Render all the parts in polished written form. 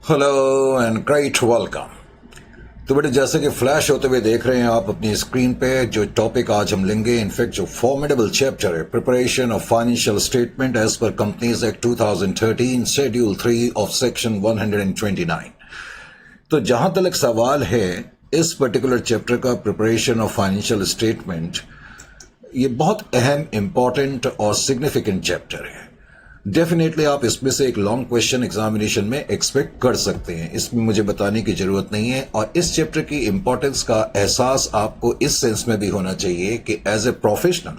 Hello and great welcome. तो बेटे जैसे कि फ्लैश होते हुए देख रहे हैं आप अपनी स्क्रीन पे जो टॉपिक आज हम लेंगे, इनफैक्ट जो फॉर्मिडेबल चैप्टर है, preparation of financial statement as per companies act 2013 schedule 3 of section 129। तो जहां तक सवाल है इस पर्टिकुलर चैप्टर का, प्रिपरेशन ऑफ फाइनेंशियल स्टेटमेंट, ये बहुत अहम, इंपॉर्टेंट और सिग्निफिकेंट चैप्टर है। डेफिनेटली आप इसमें से एक लॉन्ग क्वेश्चन एग्जामिनेशन में एक्सपेक्ट कर सकते हैं, इसमें मुझे बताने की जरूरत नहीं है। और इस चैप्टर की इंपॉर्टेंस का एहसास आपको इस सेंस में भी होना चाहिए कि एज ए प्रोफेशनल,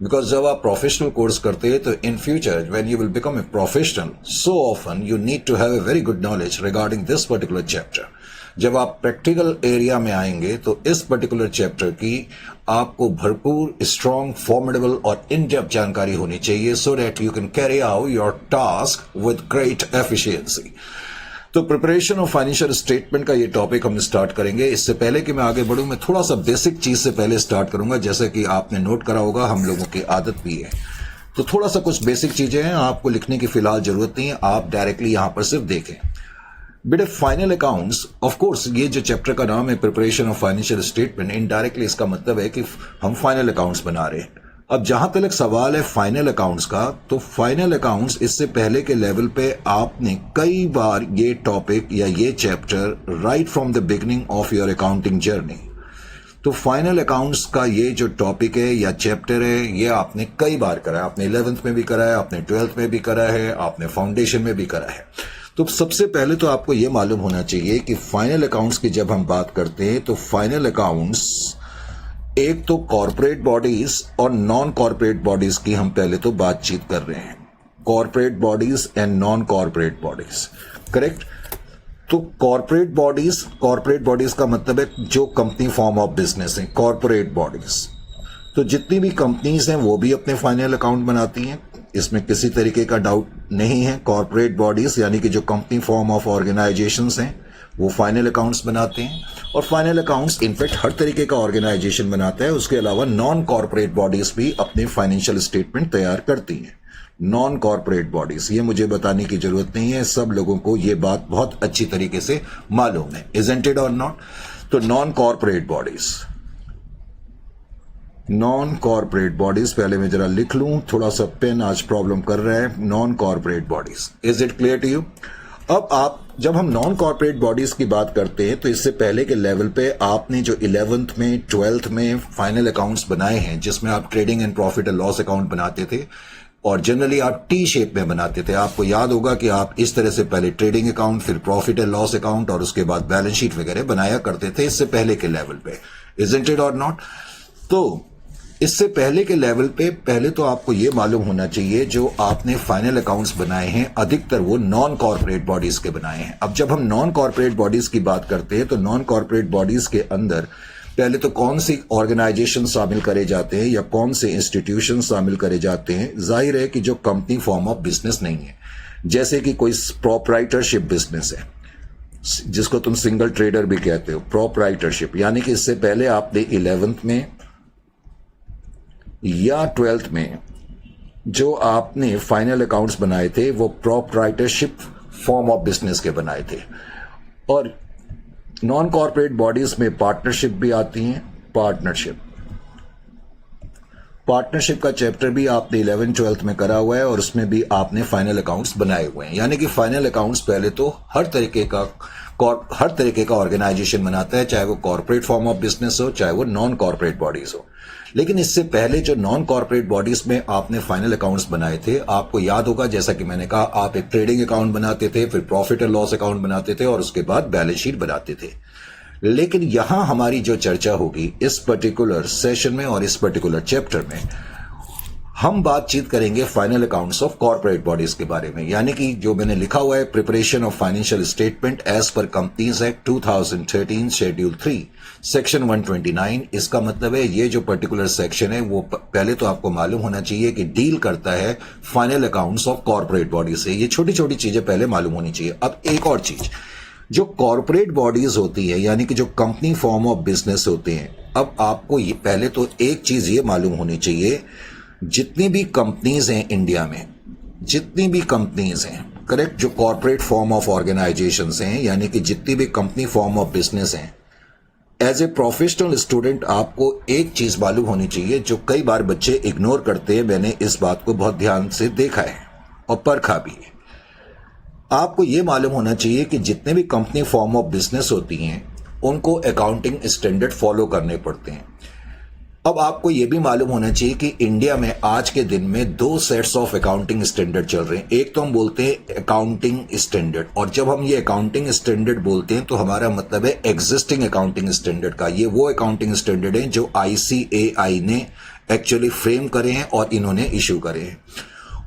बिकॉज जब आप प्रोफेशनल कोर्स करते हैं तो in future when you will become a professional, so often you need to have a very good knowledge regarding this particular chapter. जब आप प्रैक्टिकल एरिया में आएंगे तो इस पर्टिकुलर चैप्टर की आपको भरपूर, स्ट्रॉन्ग, फॉर्मिडेबल और इन डेप्थ जानकारी होनी चाहिए, so that you can carry out your task with great efficiency. तो प्रिपरेशन ऑफ फाइनेंशियल स्टेटमेंट का ये टॉपिक हम स्टार्ट करेंगे। इससे पहले कि मैं आगे बढ़ूं, मैं थोड़ा सा बेसिक चीज से पहले स्टार्ट करूंगा। जैसे कि आपने नोट करा होगा, हम लोगों की आदत भी है, तो थोड़ा सा कुछ बेसिक चीजें हैं, आपको लिखने की फिलहाल जरूरत नहीं है, आप डायरेक्टली यहां पर सिर्फ देखें। बेटे फाइनल अकाउंट्स, ऑफ कोर्स ये जो चैप्टर का नाम है preparation of financial statement, indirectly इसका मतलब है कि हम फाइनल अकाउंट्स बना रहे हैं। अब जहां तक सवाल है फाइनल अकाउंट्स का, तो फाइनल अकाउंट्स इससे पहले के लेवल पे आपने कई बार ये टॉपिक या ये chapter right from the beginning of your accounting journey, तो फाइनल अकाउंट्स का ये जो टॉपिक है या चैप्टर है, ये आपने कई बार करा है। आपने 11th में भी करा है, आपने 12th में भी करा है, आपने फाउंडेशन में भी करा है। तो सबसे पहले तो आपको ये मालूम होना चाहिए कि फाइनल अकाउंट्स की जब हम बात करते हैं तो फाइनल अकाउंट्स एक तो कॉर्पोरेट बॉडीज और नॉन कॉर्पोरेट बॉडीज की हम पहले तो बातचीत कर रहे हैं। Corporate bodies and non corporate bodies, correct. तो कॉर्पोरेट बॉडीज का मतलब है जो कंपनी फॉर्म ऑफ बिजनेस है, कॉर्पोरेट बॉडीज। तो जितनी भी कंपनीज हैं वो भी अपने फाइनल अकाउंट बनाती हैं, इसमें किसी तरीके का डाउट नहीं है। कॉर्पोरेट बॉडीज यानी कि जो कंपनी फॉर्म ऑफ ऑर्गेनाइजेशंस हैं वो फाइनल अकाउंट्स बनाते हैं, और फाइनल अकाउंट्स इनफैक्ट हर तरीके का ऑर्गेनाइजेशन बनाता है। उसके अलावा नॉन कॉर्पोरेट बॉडीज भी अपने फाइनेंशियल स्टेटमेंट तैयार करती हैं। नॉन कॉर्पोरेट बॉडीज, ये मुझे बताने की जरूरत नहीं है, सब लोगों को ये बात बहुत अच्छी तरीके से मालूम है, इजंट इट और नॉट। तो नॉन कॉर्पोरेट बॉडीज पहले मैं जरा लिख लूं, थोड़ा सा पेन आज प्रॉब्लम कर रहा है। Non corporate bodies, is it clear to you? अब जब हम नॉन कॉर्पोरेट बॉडीज की बात करते हैं तो इससे पहले के लेवल पे आपने जो 11th में 12th में फाइनल अकाउंट्स बनाए हैं, जिसमें आप trading and profit and loss account बनाते थे, और जनरली आप टी शेप में बनाते थे। आपको याद होगा कि आप इस तरह से पहले ट्रेडिंग अकाउंट, फिर प्रॉफिट एंड लॉस अकाउंट, और उसके बाद बैलेंस शीट वगैरह बनाया करते थे इससे पहले के लेवल पे, इजंट इट और नॉट? तो इससे पहले के लेवल पे पहले तो आपको यह मालूम होना चाहिए जो आपने फाइनल अकाउंट्स बनाए हैं अधिकतर वो नॉन कॉर्पोरेट बॉडीज के बनाए हैं। अब जब हम नॉन कॉर्पोरेट बॉडीज की बात करते हैं तो नॉन कॉर्पोरेट बॉडीज के अंदर पहले तो कौन सी ऑर्गेनाइजेशन शामिल करे जाते हैं या कौन से इंस्टीट्यूशन शामिल करे जाते हैं? जाहिर है कि जो कंपनी फॉर्म ऑफ बिजनेस नहीं है, जैसे कि कोई प्रोप्राइटरशिप बिजनेस है, जिसको तुम सिंगल ट्रेडर भी कहते हो, प्रोप्राइटरशिप, यानी कि इससे पहले आपने 11th में या 12th में जो आपने फाइनल अकाउंट्स बनाए थे वो प्रोप्राइटरशिप फॉर्म ऑफ बिजनेस के बनाए थे। और नॉन कॉर्पोरेट बॉडीज में पार्टनरशिप भी आती हैं। पार्टनरशिप का चैप्टर भी आपने 11th 12th में करा हुआ है, और उसमें भी आपने फाइनल अकाउंट्स बनाए हुए हैं। यानी कि फाइनल अकाउंट्स पहले तो हर तरीके का ऑर्गेनाइजेशन बनाता है, चाहे वो कॉर्पोरेट फॉर्म ऑफ बिजनेस हो, चाहे वो नॉन कॉर्पोरेट बॉडीज हो। लेकिन इससे पहले जो नॉन कॉर्पोरेट बॉडीज में आपने फाइनल अकाउंट्स बनाए थे, आपको याद होगा, जैसा कि मैंने कहा, आप एक ट्रेडिंग अकाउंट बनाते थे, फिर प्रॉफिट एंड लॉस अकाउंट बनाते थे, और उसके बाद बैलेंस शीट बनाते थे। लेकिन यहां हमारी जो चर्चा होगी इस पर्टिकुलर सेशन में और इस पर्टिकुलर चैप्टर में, हम बातचीत करेंगे final accounts of corporate bodies के बारे में। यानी कि जो मैंने लिखा हुआ है, preparation of financial statement as per companies act 2013 schedule 3 section 129, इसका मतलब है ये जो पर्टिकुलर सेक्शन है वो पहले तो आपको मालूम होना चाहिए कि डील करता है final accounts of corporate bodies से। ये छोटी छोटी चीजें पहले मालूम होनी चाहिए। अब एक और चीज, जो कॉर्पोरेट बॉडीज होती है यानी कि जो कंपनी फॉर्म ऑफ बिजनेस होते हैं, अब आपको ये पहले तो एक चीज ये मालूम होनी चाहिए, जितनी भी कंपनीज हैं इंडिया में, जितनी भी कंपनीज हैं, करेक्ट, जो कॉर्पोरेट फॉर्म ऑफ ऑर्गेनाइजेशंस हैं, यानी कि जितनी भी कंपनी फॉर्म ऑफ बिजनेस हैं, एज ए प्रोफेशनल स्टूडेंट आपको एक चीज मालूम होनी चाहिए जो कई बार बच्चे इग्नोर करते हैं। मैंने इस बात को बहुत ध्यान से देखा है और परखा भी है। आपको यह मालूम होना चाहिए कि जितने भी कंपनी फॉर्म ऑफ बिजनेस होती हैं उनको अकाउंटिंग स्टैंडर्ड फॉलो करने पड़ते हैं। अब आपको यह भी मालूम होना चाहिए कि इंडिया में आज के दिन में दो सेट्स ऑफ अकाउंटिंग स्टैंडर्ड चल रहे हैं। एक तो हम बोलते हैं अकाउंटिंग स्टैंडर्ड, और जब हम ये अकाउंटिंग स्टैंडर्ड बोलते हैं तो हमारा मतलब है एग्जिस्टिंग अकाउंटिंग स्टैंडर्ड का। ये वो अकाउंटिंग स्टैंडर्ड है जो ICAI ने एक्चुअली फ्रेम करे हैं और इन्होंने इशू करे हैं।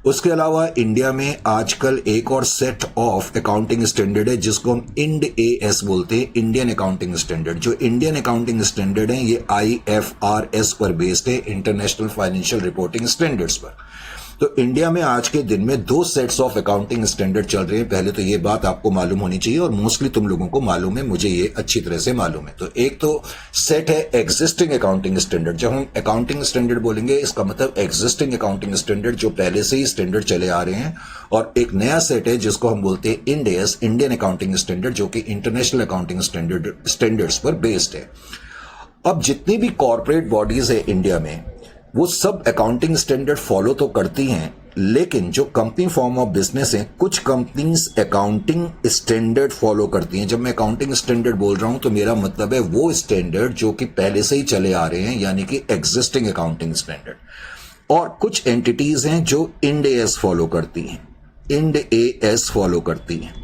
उसके अलावा इंडिया में आजकल एक और सेट ऑफ अकाउंटिंग स्टैंडर्ड है जिसको हम इंड AS बोलते हैं, इंडियन अकाउंटिंग स्टैंडर्ड। जो इंडियन अकाउंटिंग स्टैंडर्ड है ये IFRS पर बेस्ड है, इंटरनेशनल फाइनेंशियल रिपोर्टिंग स्टैंडर्ड्स पर। तो इंडिया में आज के दिन में दो सेट्स ऑफ अकाउंटिंग स्टैंडर्ड चल रहे हैं। पहले तो ये बात आपको मालूम होनी चाहिए और मोस्टली तुम लोगों को मालूम है, मुझे ये अच्छी तरह से मालूम है। तो एक तो सेट है एग्जिस्टिंग अकाउंटिंग स्टैंडर्ड। जब हम अकाउंटिंग स्टैंडर्ड बोलेंगे इसका मतलब एग्जिस्टिंग अकाउंटिंग स्टैंडर्ड जो पहले से ही स्टैंडर्ड चले आ रहे हैं, और एक नया सेट है जिसको हम बोलते हैं Ind AS, Indian accounting standard, जो कि इंटरनेशनल अकाउंटिंग स्टैंडर्ड्स पर बेस्ड है। अब जितनी भी कॉर्पोरेट बॉडीज है इंडिया में वो सब अकाउंटिंग स्टैंडर्ड फॉलो तो करती हैं, लेकिन जो कंपनी फॉर्म ऑफ बिजनेस है कुछ कंपनीज अकाउंटिंग स्टैंडर्ड फॉलो करती हैं। जब मैं अकाउंटिंग स्टैंडर्ड बोल रहा हूं तो मेरा मतलब है वो स्टैंडर्ड जो कि पहले से ही चले आ रहे हैं, यानी कि एग्जिस्टिंग अकाउंटिंग स्टैंडर्ड। और कुछ एंटिटीज हैं जो इंड AS फॉलो करती हैं, इंड AS फॉलो करती हैं।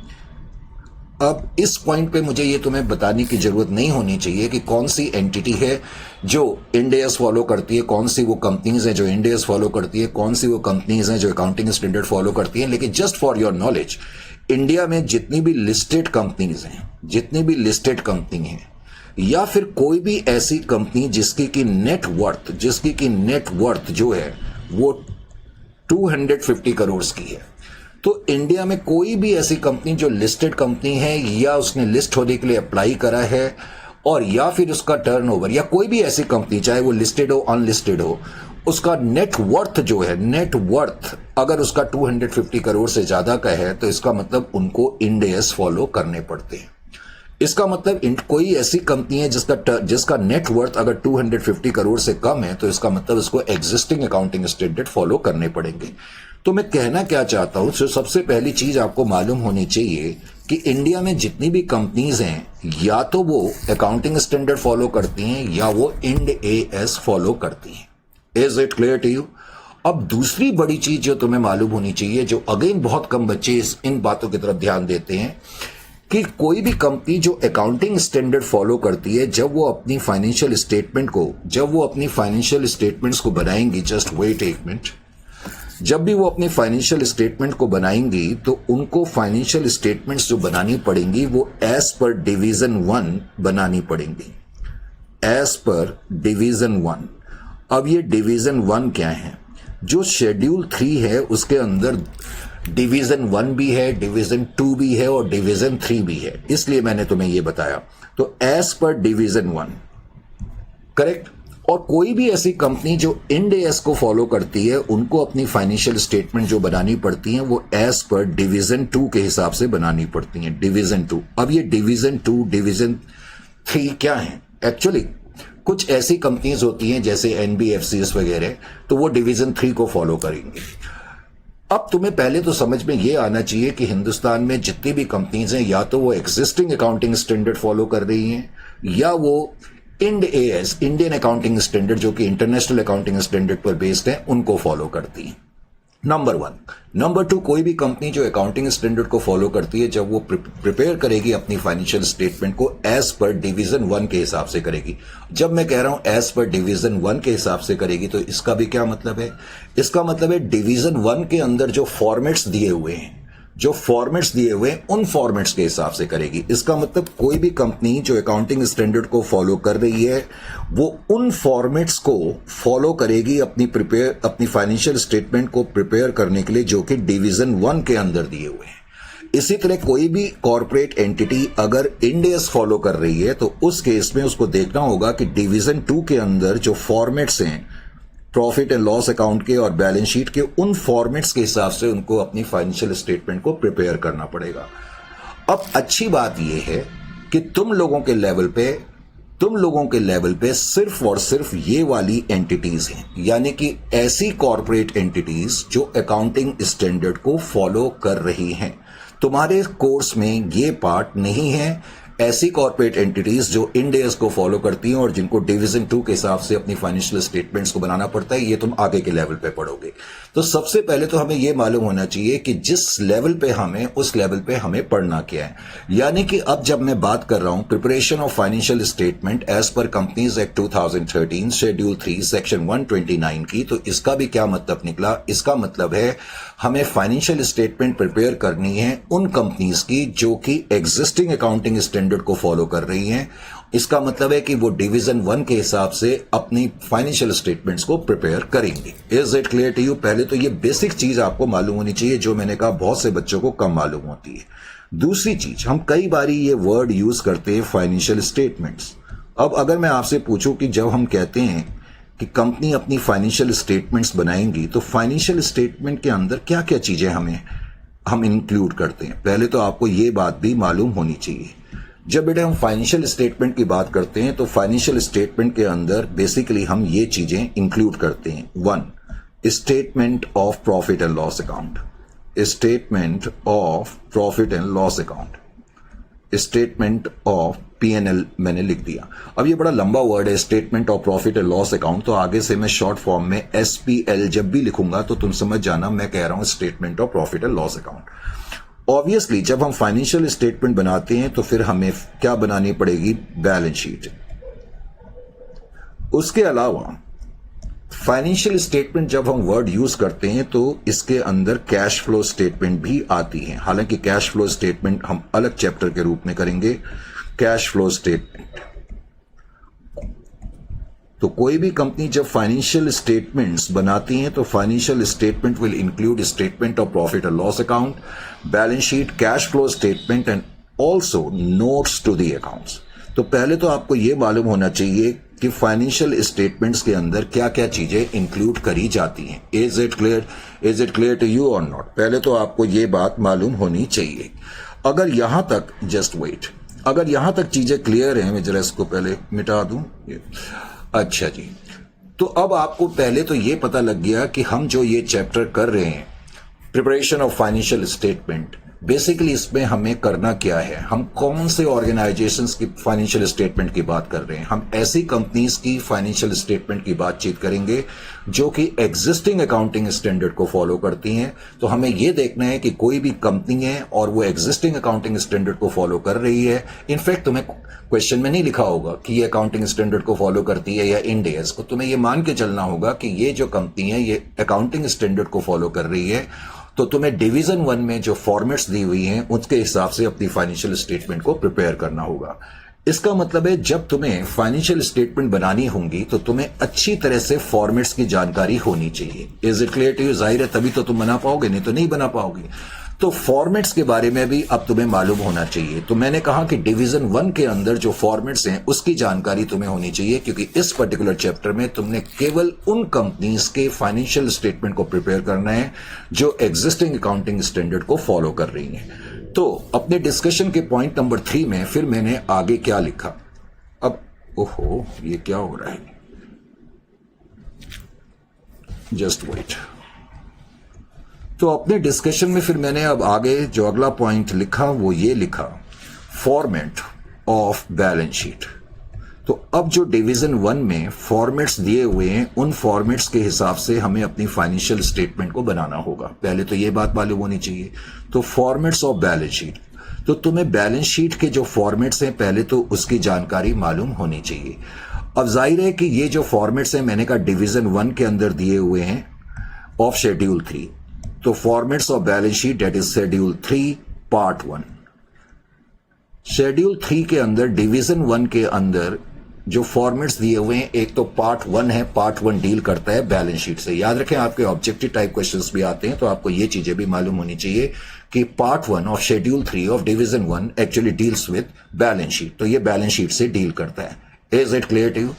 अब इस पॉइंट पे मुझे ये तुम्हें बताने की जरूरत नहीं होनी चाहिए कि कौन सी एंटिटी है जो इंड AS फॉलो करती है, कौन सी वो कंपनीज हैं जो इंड AS फॉलो करती है, कौन सी वो कंपनीज हैं जो अकाउंटिंग स्टैंडर्ड फॉलो करती हैं। लेकिन just for your knowledge, India में जितनी भी लिस्टेड कंपनीज हैं, जितनी भी लिस्टेड कंपनी हैं, या फिर कोई भी ऐसी कंपनी जिसकी की नेट वर्थ जो है वो 250 करोड़ की है, तो इंडिया में कोई भी ऐसी कंपनी जो लिस्टेड कंपनी है या उसने लिस्ट होने के लिए अप्लाई करा है, और या फिर उसका टर्नओवर, या कोई भी ऐसी कंपनी चाहे वो लिस्टेड हो अनलिस्टेड हो, उसका नेट वर्थ जो है, नेट वर्थ अगर उसका 250 करोड़ से ज्यादा का है तो इसका मतलब उनको इंड AS फॉलो करने पड़ते हैं। इसका मतलब कोई ऐसी कंपनी है जिसका नेट वर्थ अगर 250 करोड़ से कम है तो इसका मतलब इसको एग्जिस्टिंग अकाउंटिंग स्टैंडर्ड फॉलो करने पड़ेंगे। तो मैं कहना क्या चाहता हूं, सबसे पहली चीज आपको मालूम होनी चाहिए कि इंडिया में जितनी भी कंपनीज हैं या तो वो अकाउंटिंग स्टैंडर्ड फॉलो करती हैं या वो इंड AS फॉलो करती हैं। Is it clear to you? अब दूसरी बड़ी चीज जो तुम्हें मालूम होनी चाहिए, जो अगेन बहुत कम बच्चे इन बातों की तरफ ध्यान देते हैं, कि कोई भी कंपनी जो अकाउंटिंग स्टैंडर्ड फॉलो करती है, जब वो अपनी फाइनेंशियल स्टेटमेंट्स को बनाएंगी, जस्ट वेट एक मिनट, जब भी वो अपनी फाइनेंशियल स्टेटमेंट को बनाएंगी तो उनको फाइनेंशियल स्टेटमेंट्स जो बनानी पड़ेंगी वो एज पर डिवीजन 1 बनानी पड़ेंगी, एज पर डिवीजन 1। अब ये डिवीजन 1 क्या है? जो शेड्यूल 3 है उसके अंदर डिवीजन 1 भी है, डिवीजन 2 भी है और डिवीजन 3 भी है, इसलिए मैंने तुम्हें ये बताया। तो एज पर डिवीजन 1, करेक्ट। और कोई भी ऐसी कंपनी जो इंड AS को फॉलो करती है उनको अपनी फाइनेंशियल स्टेटमेंट जो बनानी पड़ती है वो एज पर डिवीजन 2 के हिसाब से बनानी पड़ती है, डिवीजन 2। अब ये डिवीजन 2, डिवीजन 3 क्या है? एक्चुअली कुछ ऐसी कंपनीज होती हैं जैसे NBFCs वगैरह, तो वो डिवीजन 3 को फॉलो करेंगे। अब तुम्हें पहले तो समझ में ये आना चाहिए कि हिंदुस्तान में जितनी भी कंपनीज हैं या तो वो एग्जिस्टिंग अकाउंटिंग स्टैंडर्ड फॉलो कर रही हैं या वो Ind AS, Indian accounting standard, जो कि इंटरनेशनल अकाउंटिंग स्टैंडर्ड पर बेस्ड है, उनको फॉलो करती है। नंबर 1। नंबर 2, कोई भी कंपनी जो अकाउंटिंग स्टैंडर्ड को फॉलो करती है, जब वो प्रिपेयर करेगी अपनी फाइनेंशियल स्टेटमेंट को एज पर डिवीजन 1 के हिसाब से करेगी। जब मैं कह रहा हूं एज पर डिवीजन 1 के हिसाब से करेगी तो इसका भी क्या मतलब है? इसका मतलब है डिवीजन 1 के अंदर जो फॉर्मेट्स दिए हुए हैं, उन फॉर्मेट्स के हिसाब से करेगी। इसका मतलब कोई भी कंपनी जो अकाउंटिंग स्टैंडर्ड को फॉलो कर रही है वो उन फॉर्मेट्स को फॉलो करेगी अपनी फाइनेंशियल स्टेटमेंट को प्रिपेयर करने के लिए, जो कि डिवीजन 1 के अंदर दिए हुए हैं। इसी तरह कोई भी कॉर्पोरेट एंटिटी अगर इंड AS फॉलो कर रही है तो उस केस में उसको देखना होगा कि डिवीजन 2 के अंदर जो फॉर्मेट्स हैं प्रॉफिट एंड लॉस अकाउंट के और बैलेंस शीट के उन फॉर्मेट्स के हिसाब से उनको अपनी फाइनेंशियल स्टेटमेंट को प्रिपेयर करना पड़ेगा। अब अच्छी बात यह है कि तुम लोगों के लेवल पे सिर्फ और सिर्फ ये वाली एंटिटीज हैं, यानी कि ऐसी कॉर्पोरेट एंटिटीज जो अकाउंटिंग स्टैंडर्ड को फॉलो कर रही हैं। तुम्हारे कोर्स में ये पार्ट नहीं है। ऐसी कॉर्पोरेट एंटिटीज जो इंड एस को फॉलो करती हैं और जिनको डिवीजन 2 के हिसाब से अपनी फाइनेंशियल स्टेटमेंट्स को बनाना पड़ता है, ये तुम आगे के लेवल पे पढ़ोगे। तो सबसे पहले तो हमें ये मालूम होना चाहिए कि जिस लेवल पे हमें, उस लेवल पे हमें पढ़ना क्या है। यानी कि अब जब मैं बात कर रहा हूं preparation of financial statement as per companies act 2013 schedule 3 section 129 की, तो इसका भी क्या मतलब निकला? इसका मतलब है हमें फाइनेंशियल स्टेटमेंट प्रिपेयर करनी है उन कंपनीज की जो कि एग्जिस्टिंग अकाउंटिंग स्टैंडर्ड को फॉलो कर रही हैं। इसका मतलब है कि वो डिवीजन 1 के हिसाब से अपनी फाइनेंशियल स्टेटमेंट्स को प्रिपेयर करेंगे। Is it clear to you? पहले तो ये बेसिक चीज आपको मालूम होनी चाहिए, जो मैंने कहा बहुत से बच्चों को कम मालूम होती है। दूसरी चीज, हम कई बारी ये वर्ड यूज करते हैं फाइनेंशियल स्टेटमेंट्स। अब अगर मैं आपसे पूछूं कि जब हम कहते हैं कि कंपनी अपनी फाइनेंशियल स्टेटमेंट्स बनाएंगी, तो फाइनेंशियल स्टेटमेंट के अंदर क्या क्या चीजें हम इंक्लूड करते हैं, पहले तो आपको ये बात भी मालूम होनी चाहिए। जब बेटे हम फाइनेंशियल स्टेटमेंट की बात करते हैं तो फाइनेंशियल स्टेटमेंट के अंदर बेसिकली हम ये चीजें इंक्लूड करते हैं। 1, statement of profit and loss account, statement of profit and loss account, statement of P&L मैंने लिख दिया। अब ये बड़ा लंबा वर्ड है statement of profit and loss account, तो आगे से मैं शॉर्ट फॉर्म में SPL जब भी लिखूंगा तो तुम समझ जाना मैं कह रहा हूं statement of profit and loss account. Obviously जब हम फाइनेंशियल स्टेटमेंट बनाते हैं तो फिर हमें क्या बनानी पड़ेगी? Balance sheet. उसके अलावा फाइनेंशियल स्टेटमेंट जब हम वर्ड यूज करते हैं तो इसके अंदर कैश फ्लो स्टेटमेंट भी आती है। हालांकि कैश फ्लो स्टेटमेंट हम अलग चैप्टर के रूप में करेंगे। कैश फ्लो स्टेटमेंट, तो कोई भी कंपनी जब फाइनेंशियल स्टेटमेंट्स बनाती हैं तो financial statement will include statement of profit and loss account, balance sheet, cash flow statement and also notes to the accounts. तो पहले तो आपको यह मालूम होना चाहिए कि फाइनेंशियल स्टेटमेंट्स के अंदर क्या क्या चीजें इंक्लूड करी जाती हैं। Is it clear to you और नॉट? पहले तो आपको यह बात मालूम होनी चाहिए। अगर यहां तक, जस्ट वेट, अगर यहां तक चीजें क्लियर हैं, मैं जरा इसको पहले मिटा दूं। अच्छा जी, तो अब आपको पहले तो ये पता लग गया कि हम जो ये चैप्टर कर रहे हैं preparation of financial statement, basically इसमें हमें करना क्या है, हम कौन से ऑर्गेनाइजेशंस की फाइनेंशियल स्टेटमेंट की बात कर रहे हैं। हम ऐसी कंपनीज की फाइनेंशियल स्टेटमेंट की बातचीत करेंगे जो कि एग्जिस्टिंग अकाउंटिंग स्टैंडर्ड को फॉलो करती हैं। तो हमें यह देखना है कि कोई भी कंपनी है और वो एग्जिस्टिंग अकाउंटिंग स्टैंडर्ड को फॉलो कर रही है। इनफैक्ट तुम्हें क्वेश्चन में नहीं लिखा होगा कि ये अकाउंटिंग स्टैंडर्ड को फॉलो करती है या इंड एस को, तुम्हें ये मान के चलना होगा कि ये जो कंपनी है ये अकाउंटिंग स्टैंडर्ड को फॉलो कर रही है। तो तुम्हें डिवीजन 1 में जो फॉर्मेट्स दी हुई हैं उसके हिसाब से अपनी फाइनेंशियल स्टेटमेंट को प्रिपेयर करना होगा। इसका मतलब है जब तुम्हें फाइनेंशियल स्टेटमेंट बनानी होंगी तो तुम्हें अच्छी तरह से फॉर्मेट्स की जानकारी होनी चाहिए। Is it clear to you? जाहिर है तभी तो तुम बना पाओगे, नहीं तो नहीं बना पाओगे। तो फॉर्मेट्स के बारे में भी अब तुम्हें मालूम होना चाहिए। तो मैंने कहा कि डिवीजन 1 के अंदर जो फॉर्मेट्स हैं उसकी जानकारी तुम्हें होनी चाहिए, क्योंकि इस पर्टिकुलर चैप्टर में तुमने केवल उन कंपनीज के फाइनेंशियल स्टेटमेंट को प्रिपेयर करना है जो एग्जिस्टिंग अकाउंटिंग स्टैंडर्ड को फॉलो कर रही हैं। तो अपने डिस्कशन के पॉइंट नंबर 3 में फिर मैंने आगे क्या लिखा। अब ओहो, ये क्या हो रहा है, जस्ट वेट। तो अपने डिस्कशन में फिर मैंने अब आगे जो अगला पॉइंट लिखा वो ये लिखा, फॉर्मेट ऑफ बैलेंस शीट। तो अब जो डिवीजन 1 में फॉर्मेट्स दिए हुए हैं उन फॉर्मेट्स के हिसाब से हमें अपनी फाइनेंशियल स्टेटमेंट को बनाना होगा। पहले तो ये बात मालूम होनी चाहिए। तो फॉर्मेट्स ऑफ बैलेंस शीट, तो तुम्हें बैलेंस शीट के जो फॉर्मेट्स हैं पहले तो उसकी जानकारी मालूम होनी चाहिए। अब जाहिर है कि ये जो फॉर्मेट्स हैं मैंने कहा डिवीजन 1 के अंदर दिए हुए हैं ऑफ शेड्यूल 3। तो formats of balance sheet that is schedule 3 part 1। Schedule 3 के अंदर डिवीजन 1 के अंदर जो फॉर्मेट्स दिए हुए हैं, एक तो पार्ट 1 है, पार्ट 1 डील करता है बैलेंस शीट से। याद रखें आपके ऑब्जेक्टिव टाइप क्वेश्चंस भी आते हैं तो आपको ये चीजें भी मालूम होनी चाहिए कि part 1 of schedule 3 of division 1 actually deals with balance sheet. तो ये बैलेंस शीट से डील करता है। Is it clear to you?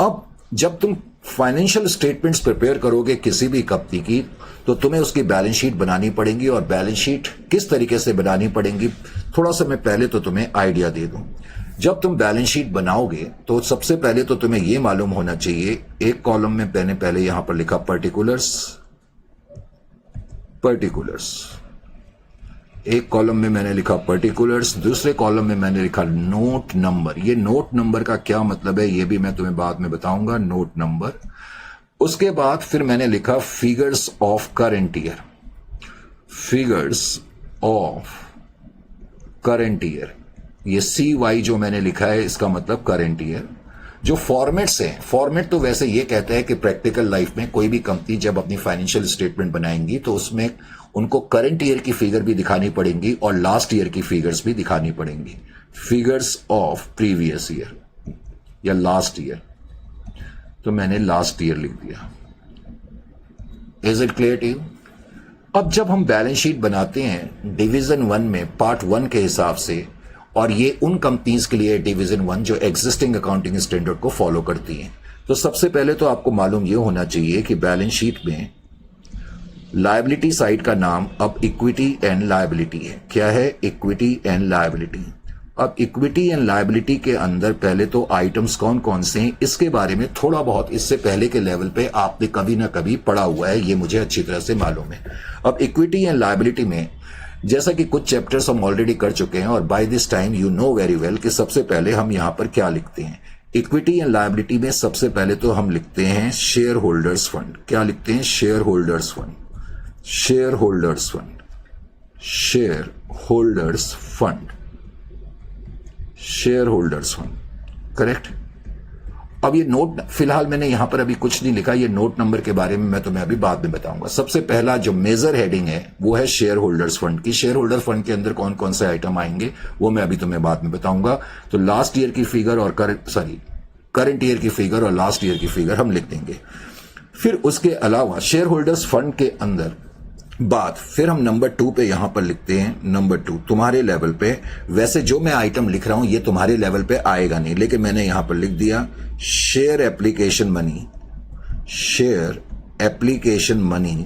अब जब तुम फाइनेंशियल स्टेटमेंट्स प्रिपेयर करोगे किसी भी कंपनी की तो तुम्हें उसकी बैलेंस शीट बनानी पड़ेगी, और बैलेंस शीट किस तरीके से बनानी पड़ेगी थोड़ा सा मैं पहले तो तुम्हें आइडिया दे दूं। जब तुम बैलेंस शीट बनाओगे तो सबसे पहले तो तुम्हें यह मालूम होना चाहिए, एक कॉलम में मैंने पहले यहां पर लिखा पर्टिकुलर्स, एक कॉलम में मैंने लिखा पर्टिकुलर्स, दूसरे कॉलम में मैंने लिखा नोट नंबर। ये नोट नंबर का क्या मतलब है ये भी मैं तुम्हें बाद में बताऊंगा, नोट नंबर। उसके बाद फिर मैंने लिखा figures of current year, figures of current year. ये CY जो मैंने लिखा है इसका मतलब करंट ईयर। जो फॉर्मेट्स हैं, फॉर्मेट तो वैसे ये कहता है कि प्रैक्टिकल लाइफ में कोई भी कंपनी जब अपनी फाइनेंशियल स्टेटमेंट बनाएंगी तो उसमें उनको करंट ईयर की फिगर भी दिखानी पड़ेंगी और लास्ट ईयर की फिगर्स भी दिखानी पड़ेंगी। फिगर्स ऑफ प्रीवियस ईयर या लास्ट ईयर, तो मैंने लास्ट ईयर लिख दिया। Is it clear to you? अब जब हम बैलेंस शीट बनाते हैं डिवीजन 1 में पार्ट 1 के हिसाब से, और ये उन कंपनीज के लिए डिवीजन 1 जो एग्जिस्टिंग अकाउंटिंग स्टैंडर्ड को फॉलो करती हैं, तो सबसे पहले तो आपको मालूम यह होना चाहिए कि बैलेंस शीट में लायबिलिटी साइड का नाम अब इक्विटी एंड लायबिलिटी है। क्या है? Equity and liability. अब इक्विटी एंड लायबिलिटी के अंदर पहले तो आइटम्स कौन कौन से हैं इसके बारे में थोड़ा बहुत इससे पहले के लेवल पे आपने कभी ना कभी पढ़ा हुआ है, ये मुझे अच्छी तरह से मालूम है। अब इक्विटी एंड लायबिलिटी में जैसा कि कुछ चैप्टर्स हम ऑलरेडी कर चुके हैं और by this time you know very well कि सबसे पहले हम यहां पर क्या लिखते हैं। इक्विटी एंड लायबिलिटी में सबसे पहले तो हम लिखते हैं शेयर होल्डर्स फंड। क्या लिखते हैं? Share holders fund, share holders fund, share holders fund, share holders fund. Correct. अब ये नोट फिलहाल मैंने यहां पर अभी कुछ नहीं लिखा, ये नोट नंबर के बारे में मैं तुम्हें अभी बाद में बताऊंगा। सबसे पहला जो मेजर हेडिंग है वो है शेयर होल्डर्स फंड की। शेयर होल्डर फंड के अंदर कौन कौन से आइटम आएंगे वो मैं अभी तुम्हें बाद में बताऊंगा। तो लास्ट ईयर की फिगर और करंट ईयर की फिगर और लास्ट ईयर की फिगर हम लिख देंगे। फिर उसके अलावा शेयर होल्डर्स फंड के अंदर बात फिर हम नंबर 2 पे यहां पर लिखते हैं। नंबर 2 तुम्हारे लेवल पे, वैसे जो मैं आइटम लिख रहा हूं ये तुम्हारे लेवल पे आएगा नहीं, लेकिन मैंने यहां पर लिख दिया share application money, share application money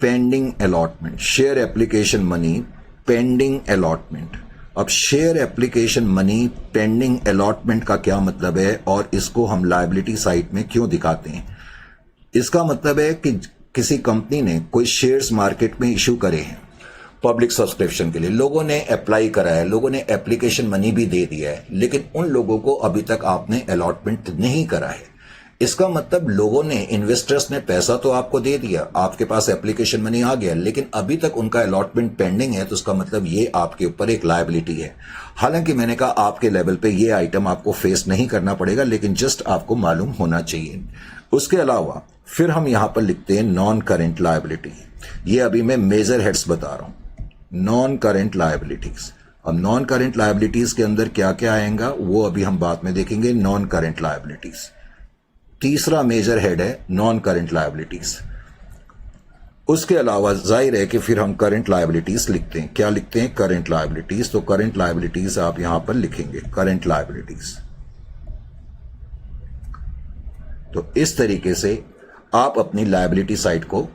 pending allotment, share application money pending allotment. अब share application money pending allotment का क्या मतलब है और इसको हम लायबिलिटी साइड में क्यों दिखाते हैं? इसका मतलब है कि किसी कंपनी ने कोई शेयर्स मार्केट में इशू करे हैं पब्लिक सब्सक्रिप्शन के लिए, लोगों ने अप्लाई करा है, लोगों ने एप्लीकेशन मनी भी दे दिया है, लेकिन उन लोगों को अभी तक आपने अलॉटमेंट नहीं करा है। इसका मतलब लोगों ने, इन्वेस्टर्स ने पैसा तो आपको दे दिया, आपके पास एप्लीकेशन मनी आ गया, लेकिन अभी तक उनका अलॉटमेंट पेंडिंग है, तो उसका मतलब ये आपके ऊपर एक लायबिलिटी है। हालांकि मैंने कहा आपके लेवल पे ये आइटम आपको फेस नहीं करना पड़ेगा, लेकिन जस्ट आपको मालूम होना चाहिए। उसके अलावा फिर हम यहां पर लिखते हैं नॉन करेंट लायबिलिटी। ये अभी मैं मेजर हेड्स बता रहा हूं, नॉन करेंट लायबिलिटीज। अब नॉन करेंट लायबिलिटीज के अंदर क्या क्या आएगा वो अभी हम बाद में देखेंगे। नॉन करेंट लायबिलिटीज तीसरा मेजर हेड है, नॉन करेंट लायबिलिटीज। उसके अलावा जाहिर है कि फिर हम करंट लायबिलिटीज लिखते हैं। क्या लिखते हैं? Current liabilities. तो करंट लायबिलिटीज आप यहां पर लिखेंगे, करंट लायबिलिटीज। तो इस तरीके से आप अपनी लायबिलिटी साइड को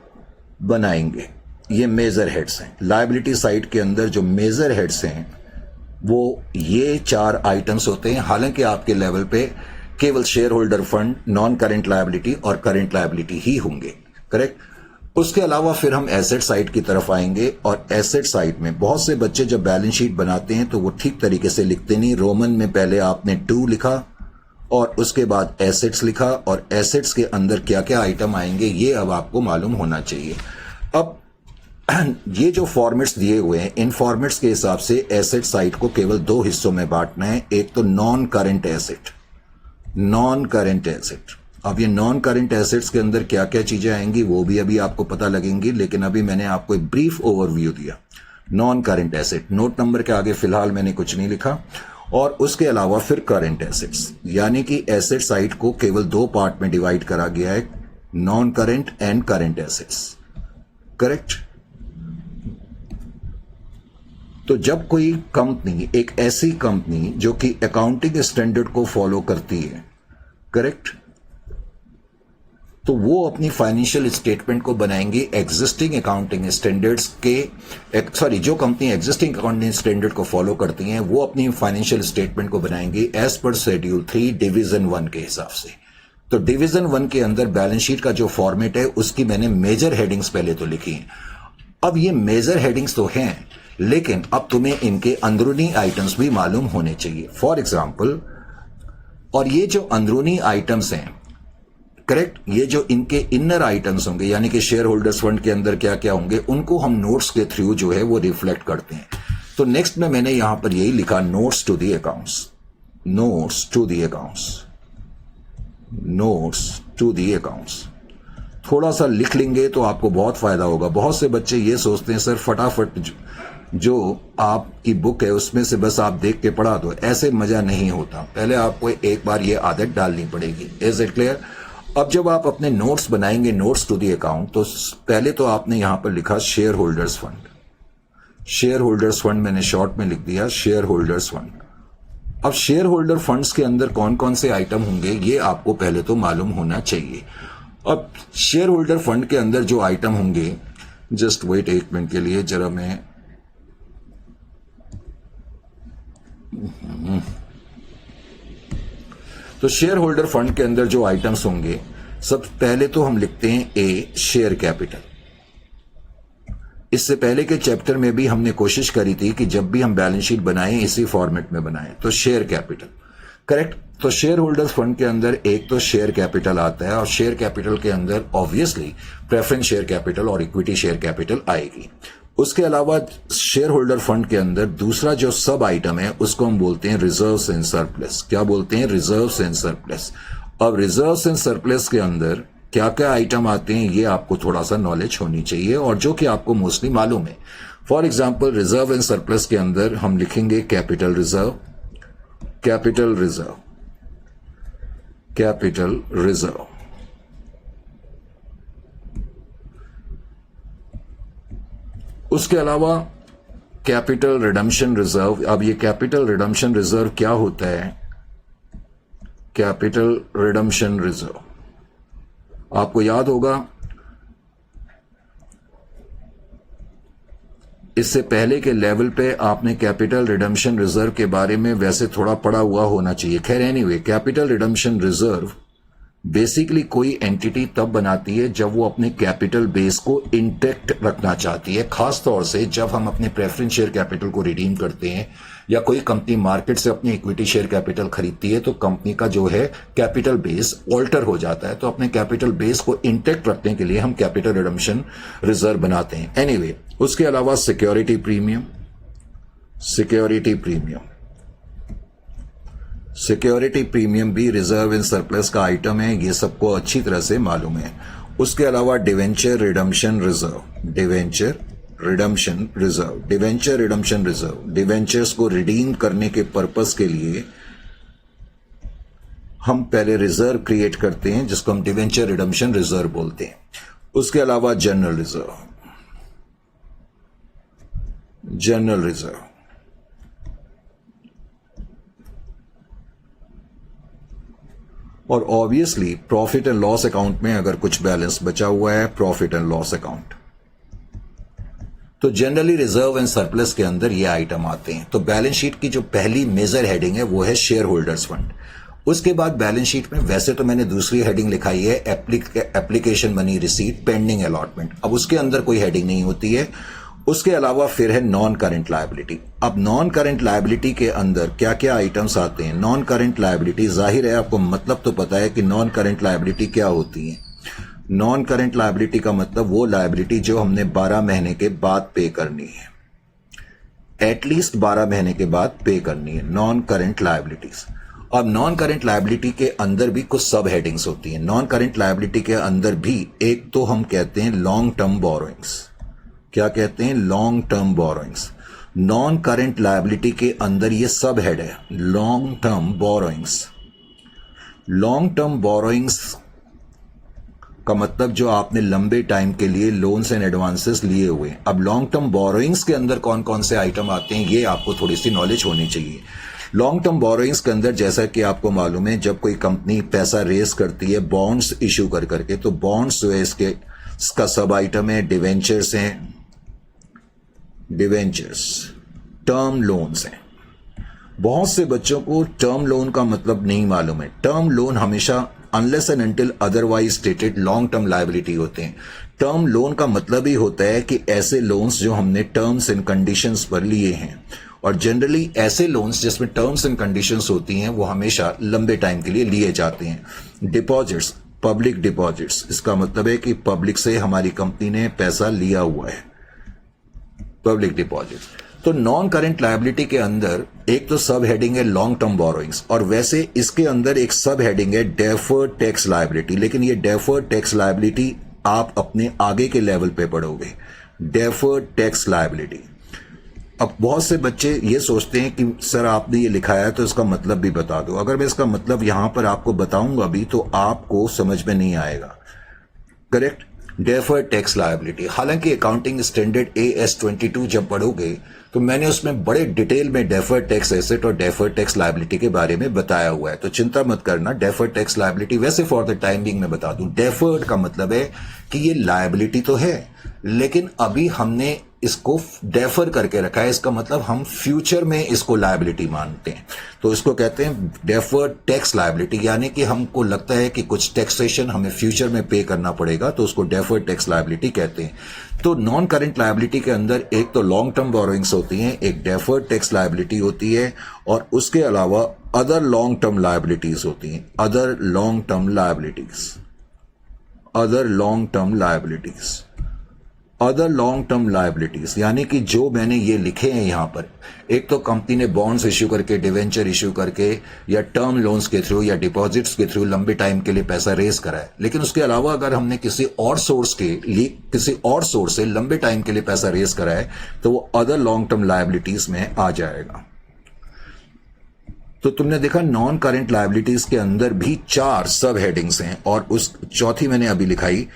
बनाएंगे। ये मेजर हेड्स हैं। लायबिलिटी साइड के अंदर जो मेजर हेड्स हैं वो ये 4 आइटम्स होते हैं। हालांकि आपके लेवल पे केवल share holder fund, non current liability और करंट लायबिलिटी ही होंगे। करेक्ट। उसके अलावा फिर हम एसेट साइड की तरफ आएंगे, और एसेट साइड में बहुत से बच्चे जब बैलेंस शीट बनाते हैं तो वो ठीक तरीके से लिखते नहीं। रोमन में पहले आपने 2 लिखा और उसके बाद एसेट्स लिखा, और एसेट्स के अंदर क्या क्या आइटम आएंगे ये अब आपको मालूम होना चाहिए। अब ये जो फॉर्मेट्स दिए हुए हैं, इन फॉर्मेट्स के हिसाब से एसेट साइड को केवल 2 हिस्सों में बांटना है। एक तो non current asset, non current asset. अब ये नॉन करंट एसेट्स के अंदर क्या क्या चीजें आएंगी वो भी अभी आपको पता लगेंगी, लेकिन अभी मैंने आपको एक ब्रीफ ओवरव्यू दिया। Non current asset, note number के आगे फिलहाल मैंने कुछ नहीं लिखा। और उसके अलावा फिर करंट एसेट्स, यानी कि एसेट साइड को केवल 2 पार्ट में डिवाइड करा गया है, non current and current assets. Correct. तो जब कोई कंपनी, एक ऐसी कंपनी जो कि अकाउंटिंग स्टैंडर्ड को फॉलो करती है, करेक्ट। तो वो अपनी फाइनेंशियल स्टेटमेंट को बनाएंगे एग्जिस्टिंग अकाउंटिंग स्टैंडर्ड्स के जो कंपनी एग्जिस्टिंग अकाउंटिंग स्टैंडर्ड को फॉलो करती हैं वो अपनी फाइनेंशियल स्टेटमेंट को बनाएंगे एज पर शेड्यूल 3 डिवीजन 1 के हिसाब से। तो डिवीजन 1 के अंदर बैलेंस शीट का जो फॉर्मेट है उसकी मैंने मेजर हेडिंग्स पहले तो लिखी हैं। अब ये मेजर हेडिंग्स तो हैं, लेकिन अब तुम्हें इनके अंदरूनी आइटम्स भी मालूम होने चाहिए। फॉर एग्जाम्पल, और ये जो अंदरूनी आइटम्स हैं, करेक्ट, ये जो इनके इनर आइटम्स होंगे यानी कि शेयर होल्डर्स फंड के अंदर क्या क्या होंगे उनको हम नोट्स के थ्रू जो है वो रिफ्लेक्ट करते हैं। तो नेक्स्ट में मैंने यहां पर यही लिखा, notes to the accounts, notes to the accounts, notes to the accounts. थोड़ा सा लिख लेंगे तो आपको बहुत फायदा होगा। बहुत से बच्चे ये सोचते हैं सर फटाफट जो आपकी बुक है उसमें से बस आप देख के पढ़ा दो, ऐसे मजा नहीं होता। पहले आपको एक बार ये आदत डालनी पड़ेगी। Is it clear? अब जब आप अपने नोट्स बनाएंगे, नोट्स टू द अकाउंट, तो पहले तो आपने यहां पर लिखा share holders fund. Share holders fund मैंने शॉर्ट में लिख दिया, शेयर होल्डर्स फंड। अब शेयर होल्डर फंड्स के अंदर कौन कौन से आइटम होंगे ये आपको पहले तो मालूम होना चाहिए। अब शेयर होल्डर फंड के अंदर जो आइटम होंगे, जस्ट वेट एक मिनट के लिए जरा मैं तो शेयर होल्डर फंड के अंदर जो आइटम्स होंगे, सब पहले तो हम लिखते हैं ए, शेयर कैपिटल। इससे पहले के चैप्टर में भी हमने कोशिश करी थी कि जब भी हम बैलेंस शीट बनाएं इसी फॉर्मेट में बनाएं। तो शेयर कैपिटल, करेक्ट। तो शेयर होल्डर्स फंड के अंदर एक तो शेयर कैपिटल आता है और शेयर कैपिटल के अंदर ऑब्वियसली प्रेफरेंस शेयर कैपिटल और इक्विटी शेयर कैपिटल आएगी। उसके अलावा शेयर होल्डर फंड के अंदर दूसरा जो सब आइटम है उसको हम बोलते हैं रिजर्व्स एंड सरप्लस। क्या बोलते हैं? Reserves and surplus. अब रिजर्व्स एंड सरप्लस के अंदर क्या क्या आइटम आते हैं ये आपको थोड़ा सा नॉलेज होनी चाहिए और जो कि आपको मोस्टली मालूम है। For example, reserve and surplus के अंदर हम लिखेंगे capital reserve, capital reserve, capital reserve. उसके अलावा कैपिटल रिडम्पशन रिजर्व। अब ये कैपिटल रिडम्पशन रिजर्व क्या होता है? कैपिटल रिडम्पशन रिजर्व आपको याद होगा, इससे पहले के लेवल पे आपने कैपिटल रिडम्पशन रिजर्व के बारे में वैसे थोड़ा पढ़ा हुआ होना चाहिए। खैर anyway, capital redemption reserve basically कोई एंटिटी तब बनाती है जब वो अपने कैपिटल बेस को इंटेक्ट रखना चाहती है। खास तौर से जब हम अपने प्रेफरेंस शेयर कैपिटल को रिडीम करते हैं या कोई कंपनी मार्केट से अपनी इक्विटी शेयर कैपिटल खरीदती है तो कंपनी का जो है कैपिटल बेस ऑल्टर हो जाता है। तो अपने कैपिटल बेस को इंटेक्ट रखने के लिए हम कैपिटल रिडम्पशन रिजर्व बनाते हैं। एनीवे, उसके अलावा security premium, security premium, security premium भी रिजर्व एंड सरप्लस का आइटम है, ये सबको अच्छी तरह से मालूम है। उसके अलावा debenture redemption reserve, debenture redemption reserve, debenture redemption reserve, debentures को रिडीम करने के पर्पस के लिए हम पहले रिजर्व क्रिएट करते हैं जिसको हम डिवेंचर रिडम्पशन रिजर्व बोलते हैं। उसके अलावा जनरल रिजर्व, जनरल रिजर्व, और obviously profit and loss account में अगर कुछ बैलेंस बचा हुआ है, प्रॉफिट एंड लॉस अकाउंट। तो जनरली रिजर्व एंड सरप्लस के अंदर ये आइटम आते हैं। तो बैलेंस शीट की जो पहली मेजर हेडिंग है वो है शेयर होल्डर्स फंड। उसके बाद बैलेंस शीट में वैसे तो मैंने दूसरी हेडिंग लिखाई है application money receipt pending allotment. अब उसके अंदर कोई हेडिंग नहीं होती है। उसके अलावा फिर है नॉन करंट लायबिलिटी। अब नॉन करंट लायबिलिटी के अंदर क्या क्या आइटम्स आते हैं? नॉन करंट लायबिलिटी, जाहिर है आपको मतलब तो पता है कि नॉन करंट लायबिलिटी क्या होती है। नॉन करंट लायबिलिटी का मतलब वो लायबिलिटी जो हमने 12 महीने के बाद पे करनी है, एटलीस्ट 12 महीने के बाद पे करनी है, नॉन करंट लायबिलिटीज। अब नॉन करंट लायबिलिटी के अंदर भी कुछ सब हेडिंग्स होती हैं। नॉन करंट लायबिलिटी के अंदर भी एक तो हम कहते हैं लॉन्ग टर्म बोरोइंग्स। क्या कहते हैं? Long term borrowings. Non current liability के अंदर ये सब हेड है, long term borrowings. Long term borrowings का मतलब जो आपने लंबे टाइम के लिए लोन्स एंड एडवांसेस लिए हुए। अब लॉन्ग टर्म बोरोइंग्स के अंदर कौन कौन से आइटम आते हैं ये आपको थोड़ी सी नॉलेज होनी चाहिए। लॉन्ग टर्म बोरोइंग्स के अंदर जैसा कि आपको मालूम है, जब कोई कंपनी पैसा रेस करती है बॉन्ड्स इश्यू कर करके, तो बॉन्ड्स जो है इसका सब आइटम है डिवेंचर्स हैं, डिवेंचर्स टर्म लोन्स हैं। बहुत से बच्चों को टर्म लोन का मतलब नहीं मालूम है। टर्म लोन हमेशा unless and until otherwise stated long term liability होते हैं। टर्म लोन का मतलब ही होता है कि ऐसे लोन्स जो हमने टर्म्स एंड कंडीशंस पर लिए हैं, और जनरली ऐसे लोन्स जिसमें टर्म्स एंड कंडीशंस होती हैं वो हमेशा लंबे टाइम के लिए लिए जाते हैं। डिपॉजिट्स, पब्लिक डिपॉजिट्स, इसका मतलब है कि पब्लिक से हमारी कंपनी ने पैसा लिया हुआ है, पब्लिक डिपॉजिट। तो नॉन करेंट लायबिलिटी के अंदर एक तो सब हेडिंग है लॉन्ग टर्म बोरोइंग्स, और वैसे इसके अंदर एक सब हेडिंग है डेफर्ड टैक्स लायबिलिटी। लेकिन ये डेफर्ड टैक्स लायबिलिटी आप अपने आगे के लेवल पे पढ़ोगे, डेफर्ड टैक्स लायबिलिटी। अब बहुत से बच्चे ये सोचते हैं कि सर आपने ये लिखा है तो इसका मतलब भी बता दो। अगर मैं इसका मतलब यहां पर आपको बताऊंगा भी तो आपको समझ में नहीं आएगा। Correct, deferred tax liability. हालांकि अकाउंटिंग स्टैंडर्ड AS-22 जब पढ़ोगे तो मैंने उसमें बड़े डिटेल में डेफर्ड टैक्स एसेट और डेफर्ड टैक्स लायबिलिटी के बारे में बताया हुआ है, तो चिंता मत करना। डेफर्ड टैक्स लायबिलिटी वैसे फॉर द टाइम बिंग मैं बता दूं, डेफर्ड का मतलब है कि ये लायबिलिटी तो है लेकिन अभी हमने इसको डेफर करके रखा है। इसका मतलब हम फ्यूचर में इसको लायबिलिटी मानते हैं, तो इसको कहते हैं डेफर्ड टैक्स लायबिलिटी। यानी कि हमको लगता है कि कुछ टैक्सेशन हमें फ्यूचर में पे करना पड़ेगा, तो उसको डेफर्ड टैक्स लायबिलिटी कहते हैं। तो नॉन करेंट लायबिलिटी के अंदर एक तो लॉन्ग टर्म बोरोइंग्स होती हैं, एक डेफर्ड टैक्स लायबिलिटी होती है, और उसके अलावा अदर लॉन्ग टर्म लायबिलिटीज होती हैं, other long term liabilities, other long term liabilities, other long term liabilities. यानी कि जो मैंने ये लिखे हैं यहां पर, एक तो कंपनी ने बॉन्ड्स इश्यू करके, डिवेंचर इश्यू करके, या टर्म लोन्स के थ्रू या डिपॉजिट्स के थ्रू लंबे टाइम के लिए पैसा रेज करा है। लेकिन उसके अलावा अगर हमने किसी और सोर्स से लंबे टाइम के लिए पैसा रेज करा है तो वो अदर लॉन्ग टर्म लायबिलिटीज में आ जाएगा। तो तुमने देखा नॉन करेंट लायबिलिटीज के अंदर भी 4 सब हेडिंग्स हैं, और उस चौथी मैंने अभी लिखाई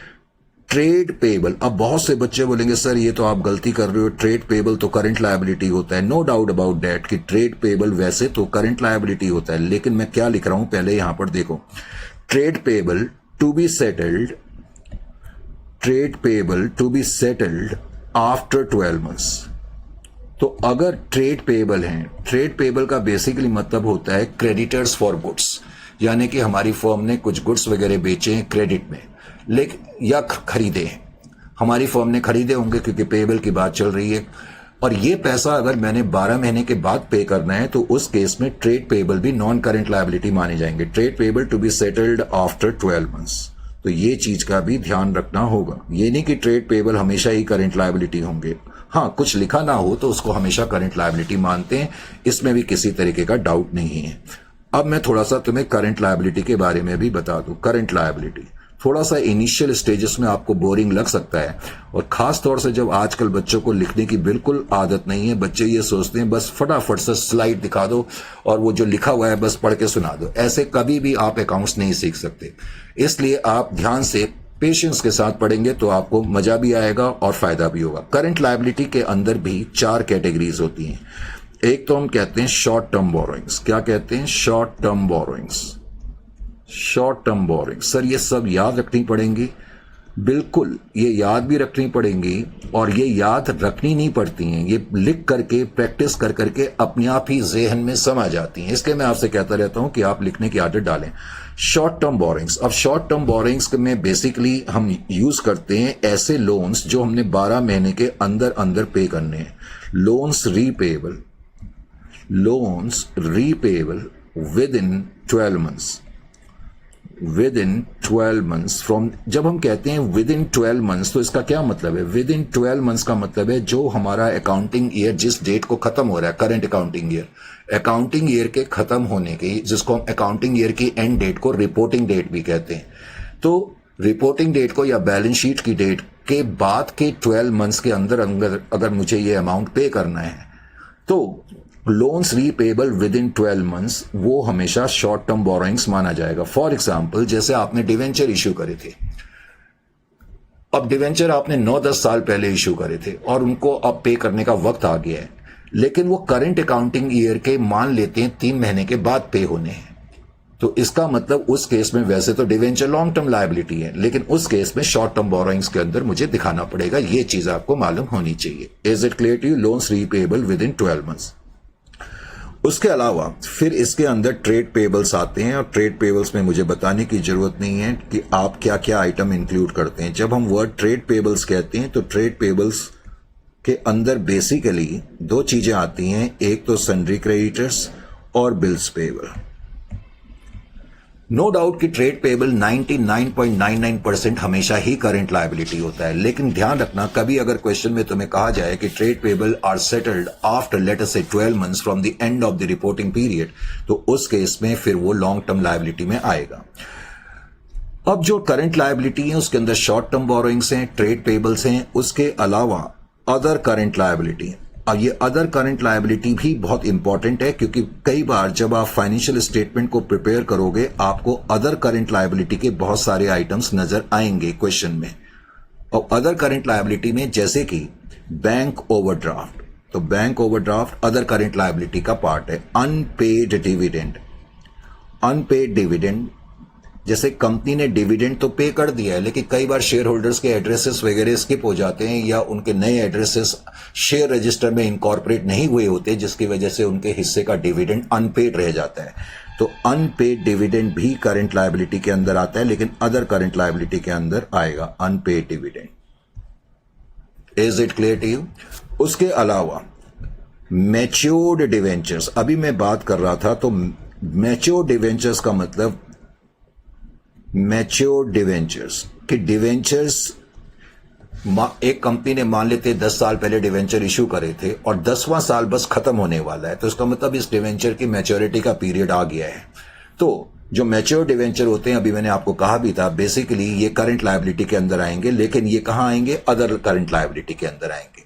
ट्रेड पेबल। अब बहुत से बच्चे बोलेंगे सर ये तो आप गलती कर रहे हो, ट्रेड पेबल तो करंट लायबिलिटी होता है। नो डाउट अबाउट दैट कि ट्रेड पेबल वैसे तो करंट लायबिलिटी होता है, लेकिन मैं क्या लिख रहा हूं पहले यहां पर देखो। Trade payable to be settled, trade payable to be settled after 12 months. तो अगर ट्रेड पेबल हैं, ट्रेड पेबल का बेसिकली मतलब होता है क्रेडिटर्स फॉर गुड्स, यानी कि हमारी फर्म ने कुछ गुड्स वगैरह बेचे हैं क्रेडिट में, लेकिन या खरीदे हैं, हमारी फर्म ने खरीदे होंगे क्योंकि पेबल की बात चल रही है, और ये पैसा अगर मैंने 12 महीने के बाद पे करना है तो उस केस में ट्रेड पेबल भी नॉन करेंट लायबिलिटी माने जाएंगे। Trade payable to be settled after 12 months, तो ये चीज का भी ध्यान रखना होगा। ये नहीं कि ट्रेड पेबल हमेशा ही करेंट लायबिलिटी होंगे, हाँ कुछ लिखा ना हो तो उसको हमेशा करंट लायबिलिटी मानते हैं, इसमें भी किसी तरीके का डाउट नहीं है। अब मैं थोड़ा सा तुम्हें करंट लायबिलिटी के बारे में भी बता दूं। करंट लायबिलिटी थोड़ा सा इनिशियल स्टेजेस में आपको बोरिंग लग सकता है, और खास तौर से जब आजकल बच्चों को लिखने की बिल्कुल आदत नहीं है, बच्चे ये सोचते हैं बस फटाफट से स्लाइड दिखा दो और वो जो लिखा हुआ है बस पढ़ के सुना दो। ऐसे कभी भी आप अकाउंट्स नहीं सीख सकते, इसलिए आप ध्यान से पेशेंस के साथ पढ़ेंगे तो आपको मजा भी आएगा और फायदा भी होगा। करंट लायबिलिटी के अंदर भी 4 कैटेगरीज होती हैं। एक तो हम कहते हैं शॉर्ट टर्म बोरोइंग्स। क्या कहते हैं? Short term borrowings. Short term borrowings sir ये सब याद रखनी पड़ेंगी, बिल्कुल ये याद भी रखनी पड़ेंगी, और ये याद रखनी नहीं पड़ती हैं, ये लिख करके प्रैक्टिस कर करके अपने आप ही जेहन में समा जाती हैं। इसलिए मैं आपसे कहता रहता हूं कि आप लिखने की आदत डालें। Short term borrowings. अब शॉर्ट टर्म बोरोइंग्स में बेसिकली हम यूज करते हैं ऐसे लोन्स जो हमने 12 महीने के अंदर अंदर पे करने हैं। Loans repayable, loans repayable within 12 months, within 12 months from. जब हम कहते हैं विद इन 12 मंथ्स तो इसका क्या मतलब है? विद इन 12 मंथ्स का मतलब है जो हमारा अकाउंटिंग ईयर जिस डेट को खत्म हो रहा है, करंट अकाउंटिंग ईयर के खत्म होने की, जिसको हम अकाउंटिंग ईयर की एंड डेट को रिपोर्टिंग डेट भी कहते हैं, तो रिपोर्टिंग डेट को या बैलेंस शीट की डेट के बाद के 12 मंथ्स के अंदर अंदर अगर मुझे ये अमाउंट पे करना है तो loans repayable within 12 months वो हमेशा शॉर्ट टर्म बोरोइंग्स माना जाएगा। फॉर एग्जाम्पल जैसे आपने डिवेंचर इश्यू करे थे, अब डिवेंचर आपने 9-10 साल पहले इश्यू करे थे और उनको अब पे करने का वक्त आ गया है, लेकिन वो करंट अकाउंटिंग ईयर के मान लेते हैं 3 महीने के बाद पे होने हैं। तो इसका मतलब उस केस में वैसे तो डिवेंचर लॉन्ग टर्म लायबिलिटी है, लेकिन उस केस में शॉर्ट टर्म बोरोइंग्स के अंदर मुझे दिखाना पड़ेगा। ये चीज आपको मालूम होनी चाहिए। Is it clear to you? Loans repayable within 12 months. उसके अलावा फिर इसके अंदर ट्रेड पेबल्स आते हैं, और ट्रेड पेबल्स में मुझे बताने की जरूरत नहीं है कि आप क्या क्या आइटम इंक्लूड करते हैं। जब हम वर्ड ट्रेड पेबल्स कहते हैं तो ट्रेड पेबल्स के अंदर बेसिकली 2 चीजें आती हैं, एक तो सन्ड्री क्रेडिटर्स और बिल्स पेबल। नो डाउट कि ट्रेड पेबल 99.99% हमेशा ही करंट लायबिलिटी होता है, लेकिन ध्यान रखना कभी अगर क्वेश्चन में तुम्हें कहा जाए कि trade payable are settled after let us say 12 months from the end of the reporting period, तो उस केस में फिर वो लॉन्ग टर्म लायबिलिटी में आएगा। अब जो करंट लायबिलिटी है उसके अंदर शॉर्ट टर्म बोरोइंग्स हैं, ट्रेड पेबल्स हैं, उसके अलावा अदर करंट लायबिलिटी। अब ये अदर करंट लायबिलिटी भी बहुत इंपॉर्टेंट है, क्योंकि कई बार जब आप फाइनेंशियल स्टेटमेंट को प्रिपेयर करोगे आपको अदर करंट लायबिलिटी के बहुत सारे आइटम्स नजर आएंगे क्वेश्चन में। और अदर करंट लायबिलिटी में जैसे कि बैंक ओवरड्राफ्ट, तो bank overdraft other current liability का पार्ट है। अनपेड डिविडेंड, अनपेड डिविडेंड, जैसे कंपनी ने डिविडेंड तो पे कर दिया है, लेकिन कई बार शेयर होल्डर्स के एड्रेसेस वगैरह स्किप हो जाते हैं, या उनके नए एड्रेसेस शेयर रजिस्टर में इनकॉर्पोरेट नहीं हुए होते, जिसकी वजह से उनके हिस्से का डिविडेंड अनपेड रह जाता है। तो अनपेड डिविडेंड भी करंट लायबिलिटी के अंदर आता है, लेकिन अदर करंट लायबिलिटी के अंदर आएगा unpaid dividend. Is it clear to you? उसके अलावा मैच्योर्ड डिवेंचर्स, अभी मैं बात कर रहा था, तो मैच्योर्ड डिवेंचर्स का मतलब मैच्योर्ड डिवेंचर्स कि डिवेंचर्स एक कंपनी ने मान लेते 10 साल पहले डिवेंचर इशू करे थे और 10वां साल बस खत्म होने वाला है, तो इसका मतलब इस डिवेंचर की मैच्योरिटी का पीरियड आ गया है। तो जो मैच्योर डिवेंचर होते हैं, अभी मैंने आपको कहा भी था, बेसिकली ये करंट लायबिलिटी के अंदर आएंगे, लेकिन ये कहां आएंगे? अदर करंट लायबिलिटी के अंदर आएंगे।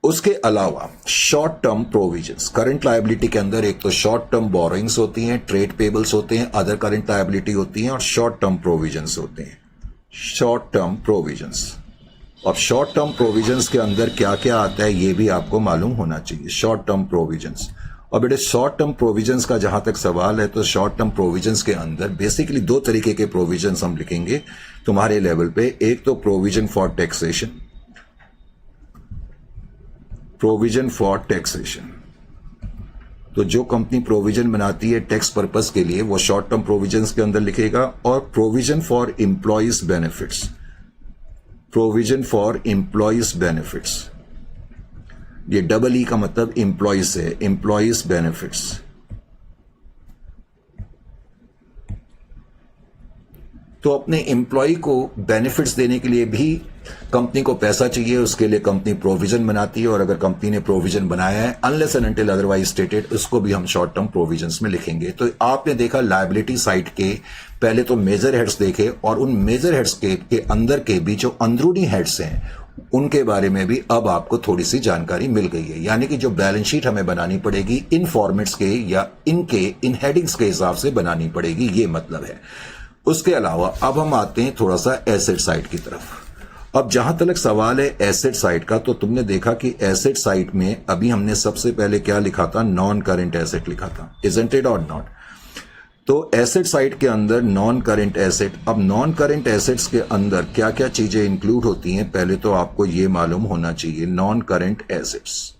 उसके अलावा short term provisions, current liability के अंदर एक तो शॉर्ट टर्म बोरोइंग्स होती हैं, ट्रेड पेबल्स होते हैं, अदर करंट लायबिलिटी होती हैं, और शॉर्ट टर्म प्रोविजंस होते हैं। शॉर्ट टर्म प्रोविजंस, और शॉर्ट टर्म प्रोविजंस के अंदर क्या क्या आता है ये भी आपको मालूम होना चाहिए। शॉर्ट टर्म प्रोविजंस, और बेटे शॉर्ट टर्म प्रोविजंस का जहां तक सवाल है, तो शॉर्ट टर्म प्रोविजंस के अंदर बेसिकली 2 तरीके के प्रोविजंस हम लिखेंगे तुम्हारे लेवल पे। एक तो provision for taxation, provision for taxation, तो जो कंपनी प्रोविजन बनाती है टैक्स पर्पस के लिए वो शॉर्ट टर्म प्रोविजंस के अंदर लिखेगा। और provision for employees benefits, provision for employees benefits, ये डबल ई का मतलब एम्प्लॉइज है, एम्प्लॉइज बेनिफिट्स। तो अपने एम्प्लॉय को बेनिफिट्स देने के लिए भी कंपनी को पैसा चाहिए, उसके लिए कंपनी प्रोविजन बनाती है, और अगर कंपनी ने प्रोविजन बनाया है unless and until otherwise stated, उसको भी हम शॉर्ट टर्म प्रोविजंस में लिखेंगे। तो आपने देखा लायबिलिटी साइड के पहले तो मेजर हेड्स देखे, और उन मेजर हेड्स के अंदर के भी जो अंदरूनी हेड्स हैं उनके बारे में भी अब आपको थोड़ी सी जानकारी मिल गई है। यानी कि जो बैलेंस शीट हमें बनानी पड़ेगी इन फॉर्मेट्स के या इन हेडिंग्स के हिसाब से बनानी पड़ेगी, ये मतलब है। उसके अलावा अब हम आते हैं थोड़ा सा एसेट साइड की तरफ। अब जहां तक सवाल है एसेट साइड का, तो तुमने देखा कि एसेट साइड में अभी हमने सबसे पहले क्या लिखा था? नॉन करेंट एसेट लिखा था, इजंट इट और नॉट? तो एसेट साइड के अंदर नॉन करेंट एसेट, अब नॉन करेंट एसेट्स के अंदर क्या क्या चीजें इंक्लूड होती हैं पहले तो आपको ये मालूम होना चाहिए। Non current assets,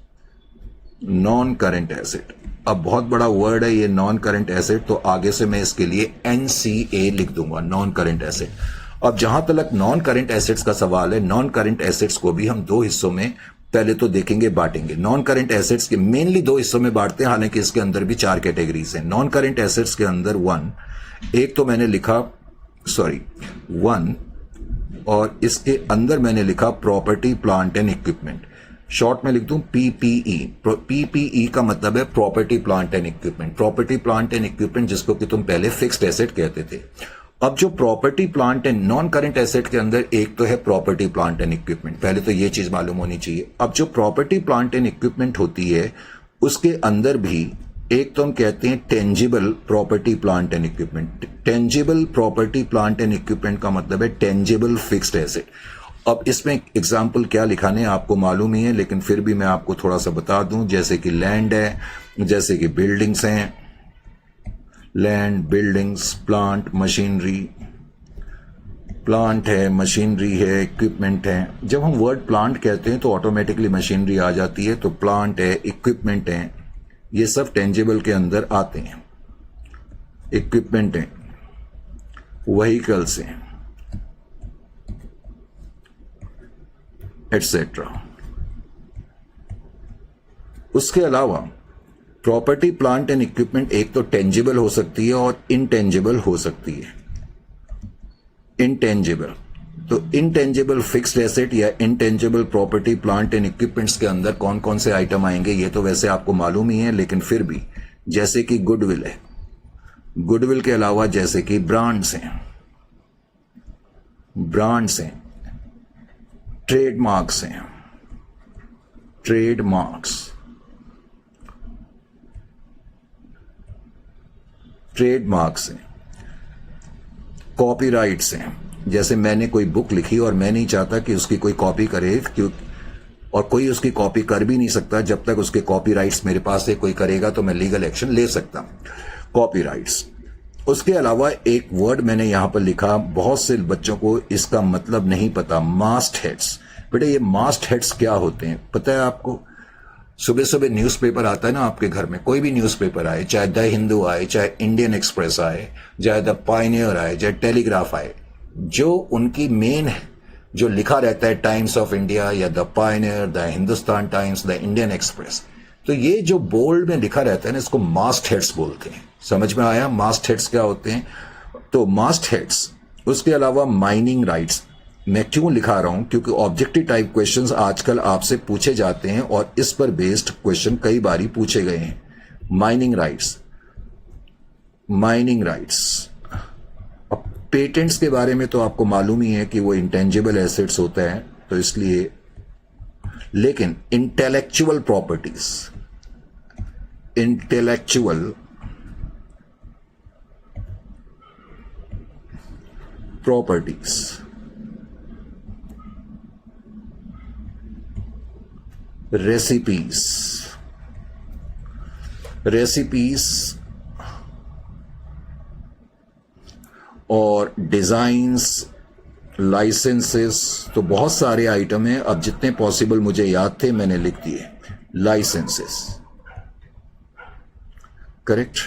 non current asset, अब बहुत बड़ा वर्ड है ये नॉन करेंट एसेट, तो आगे से मैं इसके लिए NCA लिख दूंगा, नॉन करेंट एसेट। अब जहां तक नॉन करेंट एसेट्स का सवाल है, नॉन करेंट एसेट्स को भी हम 2 हिस्सों में पहले तो देखेंगे, बांटेंगे। नॉन करेंट एसेट्स के मेनली 2 हिस्सों में बांटते हैं, हालांकि इसके अंदर भी 4 कैटेगरीज हैं। नॉन करेंट एसेट्स के अंदर 1, एक तो मैंने लिखा 1, और इसके अंदर मैंने लिखा property plant and equipment, short में लिख दूं PPE। PPE का मतलब है property plant and equipment, property plant and equipment जिसको कि तुम पहले फिक्स्ड एसेट कहते थे। अब जो property plant and non current asset के अंदर एक तो है प्रॉपर्टी प्लांट एंड इक्विपमेंट, पहले तो ये चीज मालूम होनी चाहिए। अब जो प्रॉपर्टी प्लांट एंड इक्विपमेंट होती है उसके अंदर भी एक तो हम कहते हैं tangible property plant and equipment. Tangible property plant and equipment का मतलब है टेंजिबल फिक्स्ड एसेट, अब इसमें एग्जाम्पल क्या लिखाने आपको मालूम ही है, लेकिन फिर भी मैं आपको थोड़ा सा बता दूं। जैसे कि लैंड है, जैसे कि बिल्डिंग्स हैं, land, buildings, plant, machinery, plant है, मशीनरी है, इक्विपमेंट है। जब हम वर्ड प्लांट कहते हैं तो ऑटोमेटिकली मशीनरी आ जाती है, तो प्लांट है, इक्विपमेंट है, ये सब टेंजिबल के अंदर आते हैं। इक्विपमेंट है, व्हीकल्स हैं, एटसेट्रा। उसके अलावा प्रॉपर्टी, प्लांट एंड इक्विपमेंट एक तो टेंजिबल हो सकती है और इनटेंजिबल हो सकती है। इनटेंजिबल, तो इनटेंजिबल फिक्स्ड एसेट या intangible property, plant and equipments के अंदर कौन कौन से आइटम आएंगे ये तो वैसे आपको मालूम ही है, लेकिन फिर भी जैसे कि गुडविल है, गुडविल के अलावा जैसे कि ब्रांड्स हैं, ब्रांड्स हैं, ट्रेडमार्क्स हैं, ट्रेडमार्क्स, ट्रेडमार्क्स हैं, कॉपीराइट्स हैं। जैसे मैंने कोई बुक लिखी और मैं नहीं चाहता कि उसकी कोई कॉपी करे, क्यों, और कोई उसकी कॉपी कर भी नहीं सकता जब तक उसके कॉपीराइट्स मेरे पास है। कोई करेगा तो मैं लीगल एक्शन ले सकता हूं, कॉपीराइट्स। उसके अलावा एक वर्ड मैंने यहां पर लिखा, बहुत से बच्चों को इसका मतलब नहीं पता, मास्ट हेड्स। बेटा ये मास्ट हेड्स क्या होते हैं पता है आपको? सुबह सुबह न्यूज़पेपर आता है ना आपके घर में, कोई भी न्यूज़पेपर आए, चाहे द हिंदू आए, चाहे इंडियन एक्सप्रेस आए, चाहे द पायनियर आए, चाहे टेलीग्राफ आए, जो उनकी मेन जो लिखा रहता है टाइम्स ऑफ इंडिया या the Pioneer, the Hindustan times, the Indian express, तो ये जो बोल्ड में लिखा रहता है ना, इसको मास्ट हेड्स बोलते हैं। समझ में आया मास्ट हेड्स क्या होते हैं? तो मास्ट हेड्स। उसके अलावा माइनिंग राइट्स, मैं क्यों लिखा रहा हूं? क्योंकि ऑब्जेक्टिव टाइप क्वेश्चंस आजकल आपसे पूछे जाते हैं और इस पर बेस्ड क्वेश्चन कई बारी पूछे गए हैं। Mining rights, mining rights. अब पेटेंट्स के बारे में तो आपको मालूम ही है कि वो इंटेंजिबल एसेट्स होता है, तो इसलिए, लेकिन intellectual properties, intellectual properties, recipes, recipes और डिजाइन्स, लाइसेंसेस, तो बहुत सारे आइटम हैं। अब जितने पॉसिबल मुझे याद थे मैंने लिख दिए। Licenses, correct.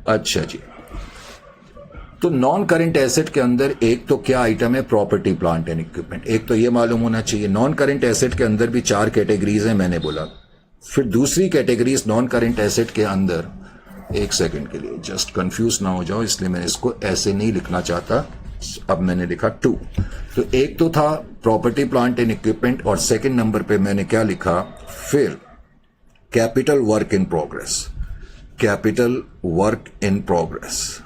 अच्छा जी, तो नॉन करेंट एसेट के अंदर एक तो क्या आइटम है? Property, plant and equipment. एक तो ये मालूम होना चाहिए। नॉन करेंट एसेट के अंदर भी 4 कैटेगरीज हैं मैंने बोला। फिर दूसरी कैटेगरीज नॉन करेंट एसेट के अंदर, एक सेकंड के लिए जस्ट कंफ्यूज ना हो जाओ, इसलिए मैं इसको ऐसे नहीं लिखना चाहता। अब मैंने लिखा 2। तो एक तो था प्रॉपर्टी, प्लांट एंड इक्विपमेंट, और सेकंड नंबर पे मैंने क्या लिखा? फिर capital work in progress, capital work in progress.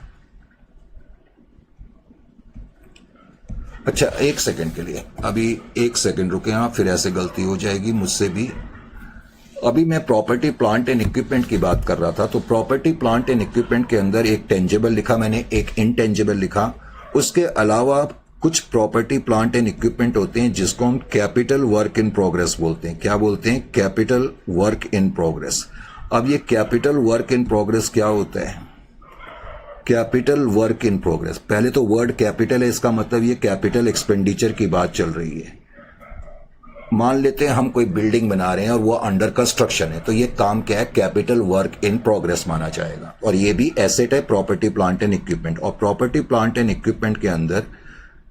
अच्छा एक सेकंड के लिए, अभी एक सेकंड रुके आप, फिर ऐसे गलती हो जाएगी मुझसे भी। अभी मैं प्रॉपर्टी, प्लांट एंड इक्विपमेंट की बात कर रहा था, तो प्रॉपर्टी, प्लांट एंड इक्विपमेंट के अंदर एक टेंजिबल लिखा मैंने, एक इनटेंजिबल लिखा। उसके अलावा कुछ प्रॉपर्टी, प्लांट एंड इक्विपमेंट होते हैं जिसको हम कैपिटल वर्क इन प्रोग्रेस बोलते हैं। क्या बोलते हैं? Capital work in progress. अब ये कैपिटल वर्क इन प्रोग्रेस क्या होता है? कैपिटल वर्क इन प्रोग्रेस, पहले तो वर्ड कैपिटल है, इसका मतलब ये कैपिटल एक्सपेंडिचर की बात चल रही है। मान लेते हैं हम कोई बिल्डिंग बना रहे हैं और वो अंडर कंस्ट्रक्शन है, तो ये काम क्या है? कैपिटल वर्क इन प्रोग्रेस माना जाएगा, और ये भी एसेट है, प्रॉपर्टी, प्लांट एंड इक्विपमेंट। और प्रॉपर्टी, प्लांट एंड इक्विपमेंट के अंदर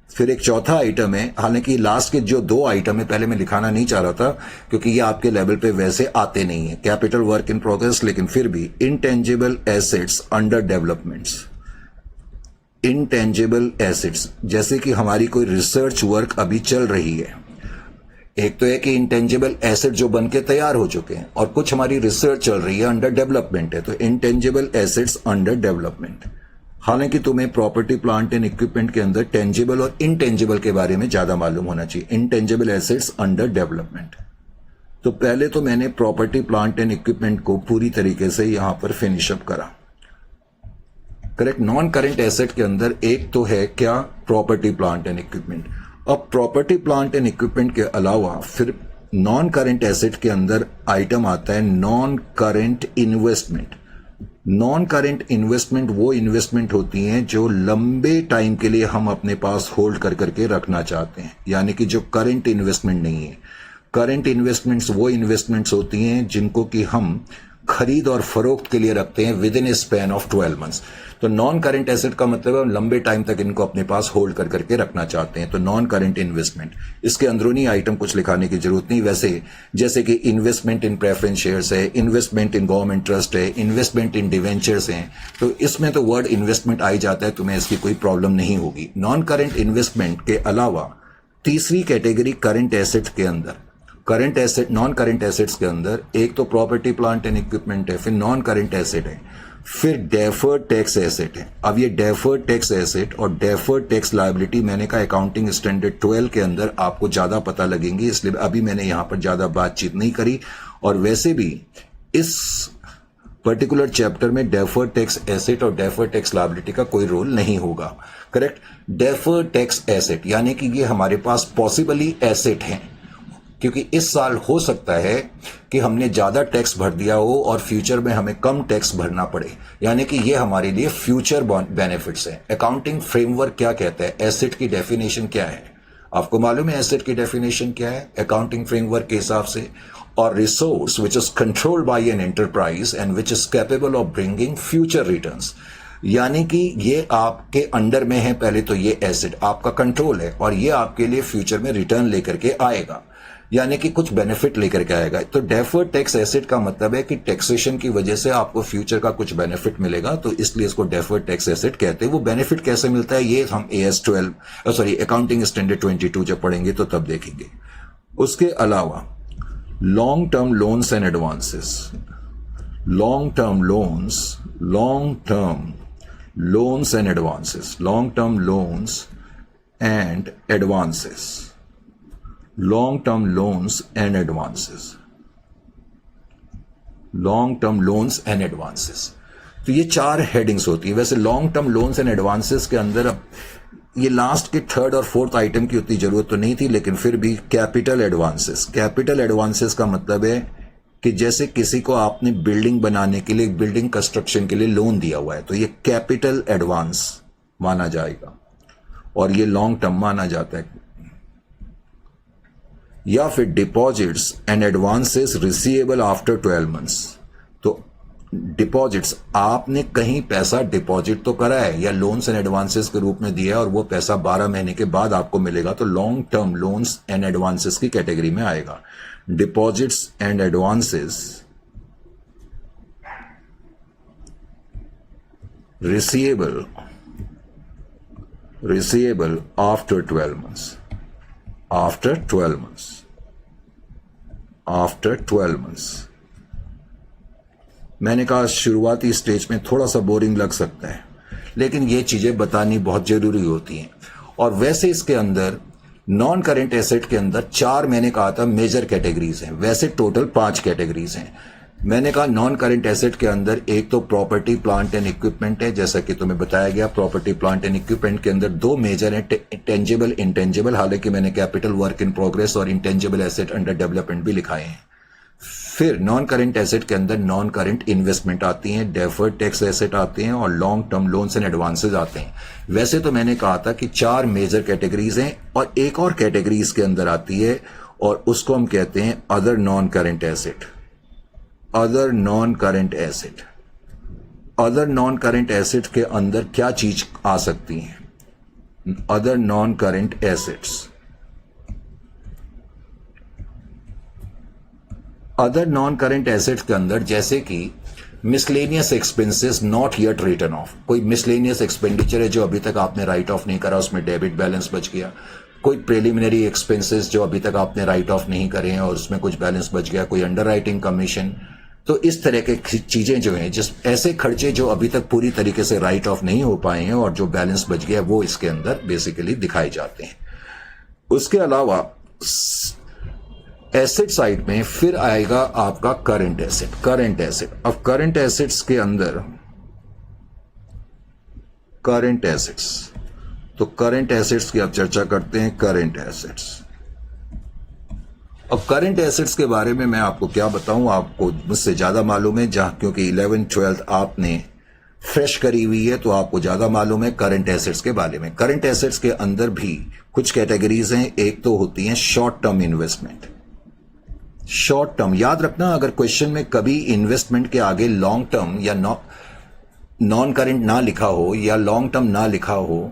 फिर एक चौथा आइटम है, हालांकि लास्ट के जो 2 आइटम है पहले मैं लिखाना नहीं चाह रहा था क्योंकि ये आपके लेवल पे वैसे आते नहीं है, कैपिटल वर्क इन प्रोग्रेस, लेकिन फिर भी intangible assets under developments. Intangible assets, जैसे कि हमारी कोई रिसर्च वर्क अभी चल रही है। एक तो है कि इंटेंजिबल एसेट जो बनके तैयार हो चुके हैं, और कुछ हमारी रिसर्च चल रही है, अंडर डेवलपमेंट है, तो इंटेंजिबल एसेट्स अंडर डेवलपमेंट। हालांकि तुम्हें प्रॉपर्टी, प्लांट एंड इक्विपमेंट के अंदर टेंजिबल और इनटेंजिबल के बारे में ज्यादा मालूम होना चाहिए। Intangible assets under development. तो पहले तो मैंने प्रॉपर्टी, प्लांट एंड इक्विपमेंट को पूरी तरीके से यहां पर फिनिश अप करा। करेक्ट। नॉन करेंट एसेट के अंदर एक तो है क्या, प्रॉपर्टी प्लांट एंड इक्विपमेंट। अब प्रॉपर्टी प्लांट एंड इक्विपमेंट के अलावा फिर नॉन करेंट एसेट के अंदर आइटम आता है non current investment. Non current investment वो इन्वेस्टमेंट होती हैं जो लंबे टाइम के लिए हम अपने पास होल्ड कर करके रखना चाहते हैं, यानी कि जो करेंट इन्वेस्टमेंट नहीं है। करेंट इन्वेस्टमेंट्स वो इन्वेस्टमेंट्स होती हैं जिनको कि हम खरीद और फरोख्त के लिए रखते हैं with in A span of 12 months. तो नॉन करेंट एसेट का मतलब है हम लंबे टाइम तक इनको अपने पास होल्ड कर करके रखना चाहते हैं, तो नॉन करेंट इन्वेस्टमेंट। इसके अंदरूनी आइटम कुछ लिखाने की जरूरत नहीं, वैसे जैसे कि इन्वेस्टमेंट इन प्रेफरेंस शेयर्स है, इन्वेस्टमेंट इन गवर्नमेंट ट्रस्ट है, इन्वेस्टमेंट इन डिवेंचर्स हैं, तो इसमें तो वर्ड इन्वेस्टमेंट आ ही जाता है, तुम्हें इसकी कोई प्रॉब्लम नहीं होगी। नॉन करेंट इन्वेस्टमेंट के अलावा तीसरी कैटेगरी करेंट एसेट के अंदर, current asset, non current assets के अंदर एक तो प्रॉपर्टी प्लांट एंड इक्विपमेंट है, फिर नॉन करंट एसेट है, फिर डेफर्ड टैक्स एसेट है। अब ये डेफर्ड टैक्स एसेट और डेफर्ड टैक्स लायबिलिटी मैंने कहा अकाउंटिंग स्टैंडर्ड 12 के अंदर आपको ज्यादा पता लगेंगी, इसलिए अभी मैंने यहां पर ज्यादा बातचीत नहीं करी। और वैसे भी इस पर्टिकुलर चैप्टर में डेफर्ड टैक्स एसेट और डेफर्ड टैक्स लायबिलिटी का कोई रोल नहीं होगा। करेक्ट। डेफर्ड टैक्स एसेट यानी कि ये हमारे पास पॉसिबली एसेट है, क्योंकि इस साल हो सकता है कि हमने ज्यादा टैक्स भर दिया हो और फ्यूचर में हमें कम टैक्स भरना पड़े, यानी कि ये हमारे लिए फ्यूचर बेनिफिट्स है। अकाउंटिंग फ्रेमवर्क क्या कहता है, एसेट की डेफिनेशन क्या है, आपको मालूम है एसेट की डेफिनेशन क्या है अकाउंटिंग फ्रेमवर्क के हिसाब से। और resource which is controlled by an enterprise and which is capable of bringing future returns, यानी कि ये आपके अंडर में है। पहले तो ये एसेट आपका कंट्रोल है और ये आपके लिए फ्यूचर में रिटर्न लेकर के आएगा, यानी कि कुछ बेनिफिट लेकर के आएगा। तो डेफर्ड टैक्स एसेट का मतलब है कि टैक्सेशन की वजह से आपको फ्यूचर का कुछ बेनिफिट मिलेगा, तो इसलिए इसको डेफर्ड टैक्स एसेट कहते हैं। वो बेनिफिट कैसे मिलता है ये हम अकाउंटिंग स्टैंडर्ड 22 जब पढ़ेंगे तो तब देखेंगे। उसके अलावा long term loans and advances, long term loans and advances, long term loans and advances, long term loans and advances, long term loans and advances। तो ये चार हेडिंग्स होती है। वैसे long term loans and advances के अंदर अब ये लास्ट के थर्ड और फोर्थ आइटम की उतनी जरूरत तो नहीं थी, लेकिन फिर भी कैपिटल एडवांसेस। कैपिटल एडवांसेस का मतलब है कि जैसे किसी को आपने बिल्डिंग बनाने के लिए, बिल्डिंग कंस्ट्रक्शन के लिए लोन दिया हुआ है, तो ये कैपिटल एडवांस माना जाएगा और ये लॉन्ग टर्म माना जाता है। या फिर deposits and advances receivable after 12 months. तो डिपॉजिट्स, आपने कहीं पैसा डिपॉजिट तो करा है या लोन्स एंड एडवांसेस के रूप में दिया है और वो पैसा 12 महीने के बाद आपको मिलेगा, तो long term loans and advances की कैटेगरी में आएगा। Deposits and advances receivable after 12 months, after 12 months, after 12 months। मैंने कहा शुरुआती स्टेज में थोड़ा सा बोरिंग लग सकता है, लेकिन ये चीजें बतानी बहुत जरूरी होती हैं। और वैसे इसके अंदर नॉन करेंट एसेट के अंदर 4 मैंने कहा था मेजर कैटेगरीज हैं, वैसे टोटल 5 कैटेगरीज हैं। मैंने कहा नॉन करंट एसेट के अंदर एक तो प्रॉपर्टी प्लांट एंड इक्विपमेंट है, जैसा कि तुम्हें बताया गया। प्रॉपर्टी प्लांट एंड इक्विपमेंट के अंदर 2 मेजर हैं, टेंजिबल इंटेंजिबल, हालांकि मैंने कैपिटल वर्क इन प्रोग्रेस और इंटेंजिबल एसेट अंडर डेवलपमेंट भी लिखाए हैं। फिर नॉन करंट एसेट के अंदर नॉन करंट इन्वेस्टमेंट आती हैं, डेफर्ड टैक्स एसेट आते हैं और long term loans and advances आते हैं। वैसे तो मैंने कहा था कि 4 मेजर कैटेगरीज हैं और एक और कैटेगरी इसके अंदर आती है और उसको हम कहते हैं other non current asset. Other non current asset, other non current asset के अंदर क्या चीज आ सकती है? Other non current assets, other non current assets के अंदर जैसे कि miscellaneous expenses not yet written off. कोई मिसलेनियस एक्सपेंडिचर है जो अभी तक आपने राइट ऑफ नहीं करा, उसमें डेबिट बैलेंस बच गया। कोई प्रिलिमिनरी एक्सपेंसेस जो अभी तक आपने राइट ऑफ नहीं करे हैं और उसमें कुछ बैलेंस बच गया, कोई अंडर राइटिंग कमीशन। तो इस तरह के चीजें जो हैं, जिस ऐसे खर्चे जो अभी तक पूरी तरीके से राइट ऑफ नहीं हो पाए हैं और जो बैलेंस बच गया, वो इसके अंदर बेसिकली दिखाए जाते हैं। उसके अलावा एसेट साइड में फिर आएगा आपका करंट एसेट। करंट एसेट, अब करंट एसेट्स के अंदर करंट एसेट्स। तो करंट एसेट्स की अब चर्चा करते हैं, करंट एसेट्स। अब करंट एसेट्स के बारे में मैं आपको क्या बताऊं, आपको मुझसे ज्यादा मालूम है, जहां क्योंकि 11th 12th आपने फ्रेश करी हुई है तो आपको ज्यादा मालूम है करंट एसेट्स के बारे में। करंट एसेट्स के अंदर भी कुछ कैटेगरीज हैं। एक तो होती है short term investment. Short term याद रखना, अगर क्वेश्चन में कभी इन्वेस्टमेंट के आगे लॉन्ग टर्म या नॉन करंट ना लिखा हो या लॉन्ग टर्म ना लिखा हो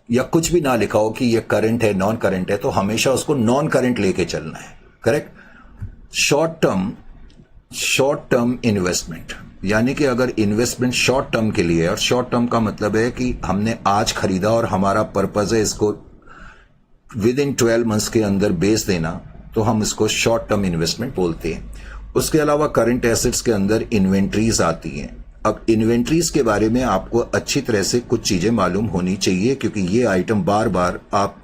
या कुछ भी ना लिखा हो कि ये करंट है नॉन करंट है, तो हमेशा उसको नॉन करंट लेके चलना है। करेक्ट। शॉर्ट टर्म इन्वेस्टमेंट यानी कि अगर इन्वेस्टमेंट शॉर्ट टर्म के लिए है, और शॉर्ट टर्म का मतलब है कि हमने आज खरीदा और हमारा पर्पज है इसको विद इन 12 मंथ्स के अंदर बेच देना, तो हम इसको शॉर्ट टर्म इन्वेस्टमेंट बोलते हैं। उसके अलावा करंट एसेट्स के अंदर इन्वेंट्रीज आती हैं। अब इन्वेंट्रीज के बारे में आपको अच्छी तरह से कुछ चीजें मालूम होनी चाहिए, क्योंकि ये आइटम बार बार आप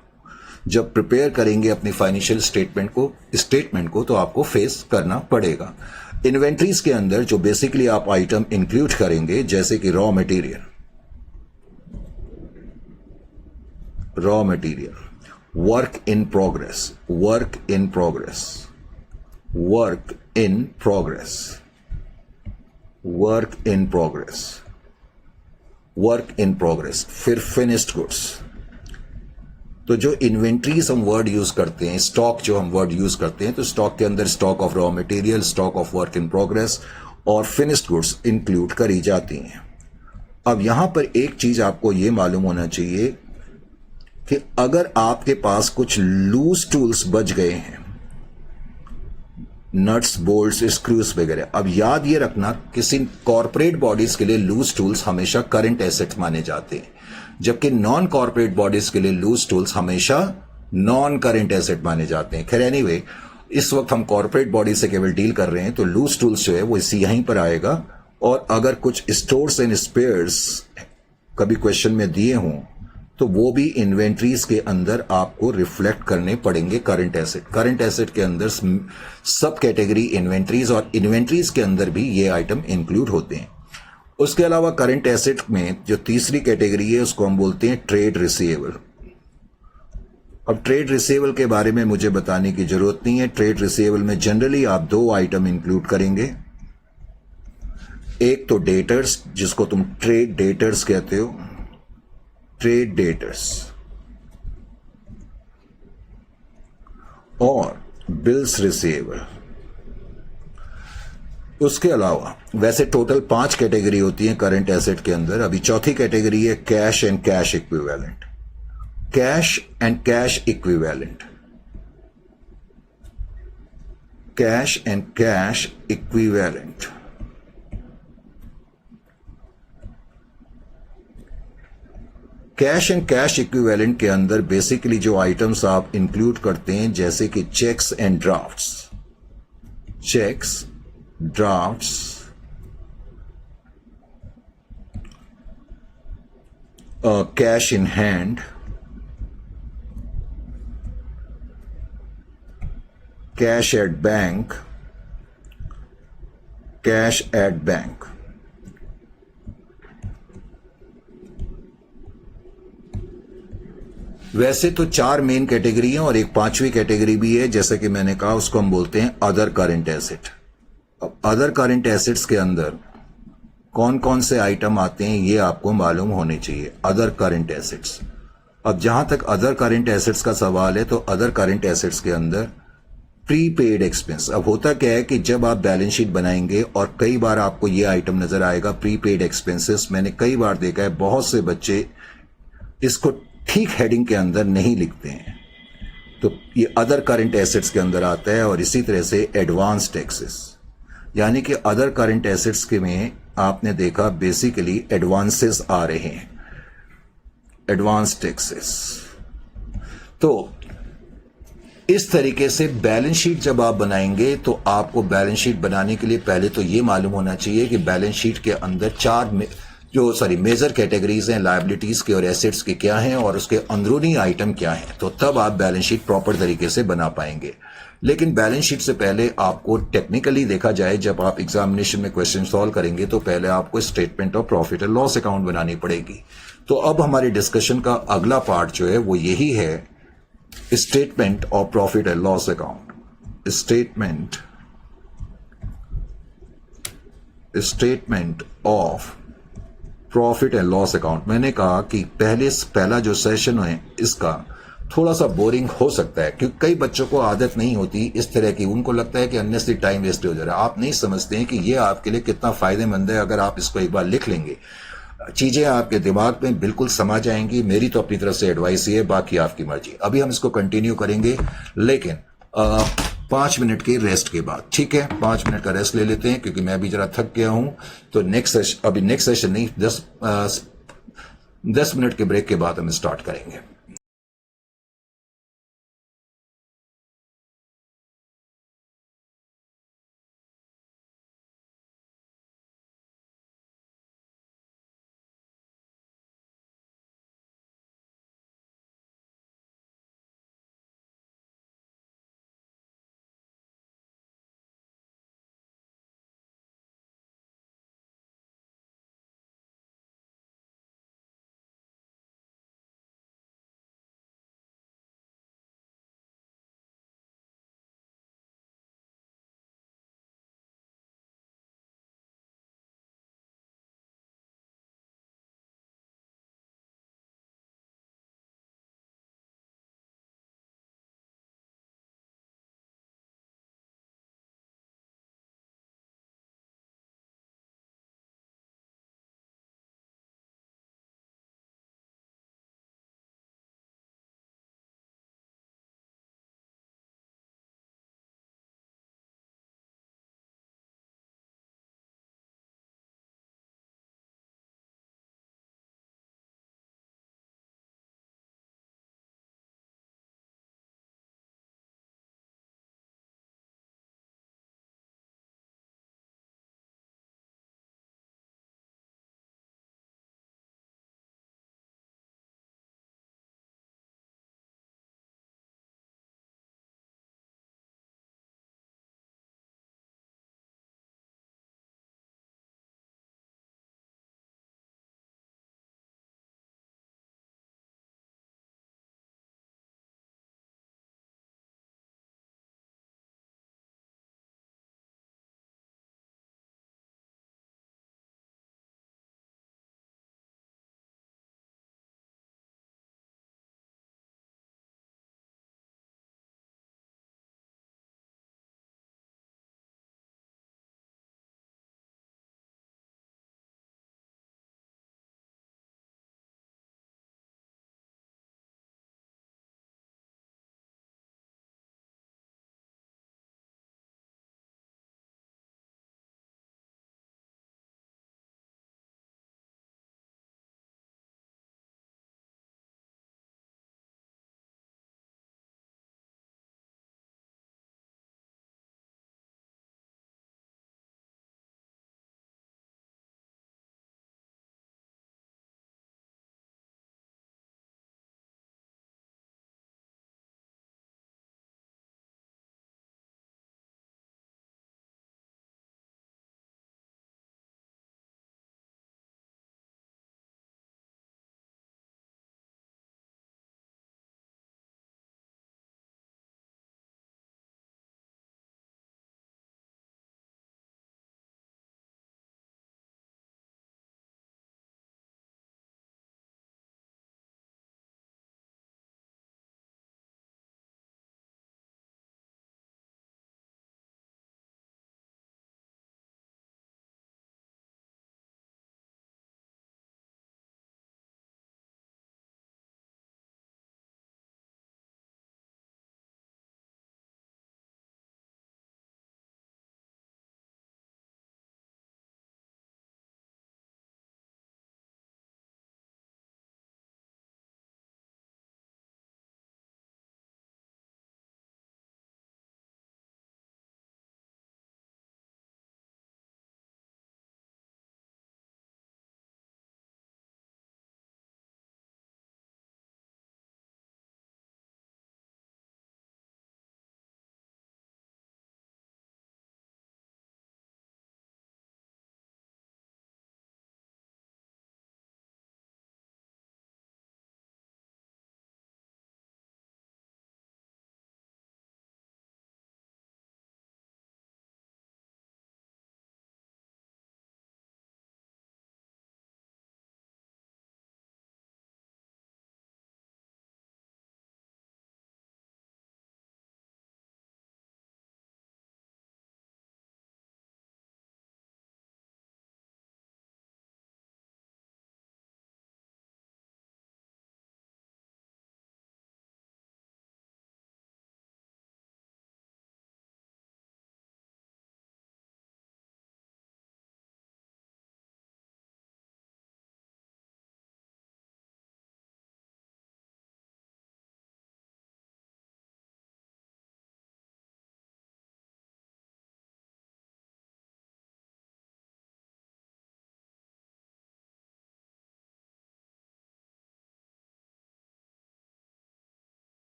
जब प्रिपेयर करेंगे अपनी फाइनेंशियल स्टेटमेंट को तो आपको फेस करना पड़ेगा। इन्वेंट्रीज के अंदर जो बेसिकली आप आइटम इंक्लूड करेंगे, जैसे कि raw material, work in progress, फिर फिनिश्ड गुड्स। तो जो इन्वेंट्रीज हम वर्ड यूज करते हैं, स्टॉक जो हम वर्ड यूज करते हैं, तो स्टॉक के अंदर stock of raw material, stock of work in progress और फिनिश्ड गुड्स इंक्लूड करी जाती हैं। अब यहां पर एक चीज आपको यह मालूम होना चाहिए कि अगर आपके पास कुछ लूज टूल्स बच गए हैं, नट्स, बोल्ट्स, स्क्रूज वगैरह, अब याद ये रखना किसी कॉर्पोरेट बॉडीज के लिए लूज टूल्स हमेशा करंट एसेट्स माने जाते हैं, जबकि नॉन कॉर्पोरेट बॉडीज के लिए लूज टूल्स हमेशा नॉन करंट एसेट माने जाते हैं। खैर एनीवे, इस वक्त हम कॉर्पोरेट बॉडी से केवल डील कर रहे हैं, तो लूज टूल्स जो है वो इसी यहीं पर आएगा। और अगर कुछ स्टोर्स एंड स्पेयर्स कभी क्वेश्चन में दिए हों तो वो भी इन्वेंट्रीज के अंदर आपको रिफ्लेक्ट करने पड़ेंगे करंट एसेट के अंदर सब कैटेगरी इन्वेंट्रीज, और इन्वेंट्रीज के अंदर भी ये आइटम इंक्लूड होते हैं। उसके अलावा करंट एसेट में जो तीसरी कैटेगरी है उसको हम बोलते हैं ट्रेड रिसीवेबल। अब ट्रेड रिसीवेबल के बारे में मुझे बताने की जरूरत नहीं है। ट्रेड रिसीवेबल में जनरली आप दो आइटम इंक्लूड करेंगे, एक तो डेटर्स, जिसको तुम ट्रेड डेटर्स कहते हो, ट्रेड डेटर्स, और बिल्स रिसीवेबल। उसके अलावा वैसे टोटल 5 कैटेगरी होती है करंट एसेट के अंदर। अभी चौथी कैटेगरी है cash and cash equivalent. Cash and cash equivalent, cash and cash equivalent. Cash and cash equivalent के अंदर बेसिकली जो आइटम्स आप इंक्लूड करते हैं, जैसे कि cheques and drafts, cash in hand, cash at bank, cash at bank. वैसे तो 4 मेन कैटेगरी हैं और एक 5वीं कैटेगरी भी है, जैसे कि मैंने कहा, उसको हम बोलते हैं अदर करंट एसेट। अब अदर करंट एसेट्स के अंदर कौन कौन से आइटम आते हैं ये आपको मालूम होने चाहिए। अदर करंट एसेट्स, अब जहां तक अदर करंट एसेट्स का सवाल है, तो अदर करंट एसेट्स के अंदर प्रीपेड एक्सपेंस। अब होता क्या है कि जब आप बैलेंस शीट बनाएंगे और कई बार आपको ये आइटम नजर आएगा प्रीपेड एक्सपेंसेस। मैंने कई बार देखा है बहुत से बच्चे इसको ठीक हेडिंग के अंदर नहीं लिखते हैं, तो ये अदर करंट एसेट्स के अंदर आता है। और इसी तरह से एडवांस टैक्सेस, यानी कि अदर करंट एसेट्स के में आपने देखा बेसिकली एडवांसेस आ रहे हैं, एडवांस टैक्सेस। तो इस तरीके से बैलेंस शीट जब आप बनाएंगे तो आपको बैलेंस शीट बनाने के लिए पहले तो ये मालूम होना चाहिए कि बैलेंस शीट के अंदर जो सॉरी मेजर कैटेगरीज हैं लायबिलिटीज की और एसेट्स की क्या हैं और उसके अंदरूनी आइटम क्या हैं, तो तब आप बैलेंस शीट प्रॉपर तरीके से बना पाएंगे। लेकिन बैलेंस शीट से पहले आपको टेक्निकली देखा जाए, जब आप एग्जामिनेशन में क्वेश्चन सॉल्व करेंगे तो पहले आपको statement of profit and loss account बनानी पड़ेगी। तो अब हमारी डिस्कशन का अगला पार्ट जो है वो यही है, statement of profit and loss account. Statement of profit and loss account. मैंने कहा कि पहला जो सेशन है इसका थोड़ा सा बोरिंग हो सकता है, क्योंकि कई बच्चों को आदत नहीं होती इस तरह की, उनको लगता है कि अननेसरी टाइम वेस्ट हो जा रहा है। आप नहीं समझते हैं कि ये आपके लिए कितना फायदेमंद है। अगर आप इसको एक बार लिख लेंगे, चीजें आपके दिमाग में बिल्कुल समा जाएंगी। मेरी तो अपनी तरफ से एडवाइस ये है, बाकी आपकी मर्जी। अभी हम इसको कंटिन्यू करेंगे, लेकिन 5 मिनट के रेस्ट के बाद, ठीक है? 5 मिनट का रेस्ट ले लेते हैं, क्योंकि मैं भी जरा थक गया हूं। तो नेक्स्ट सेशन नहीं, 10 मिनट के ब्रेक के बाद हम स्टार्ट करेंगे।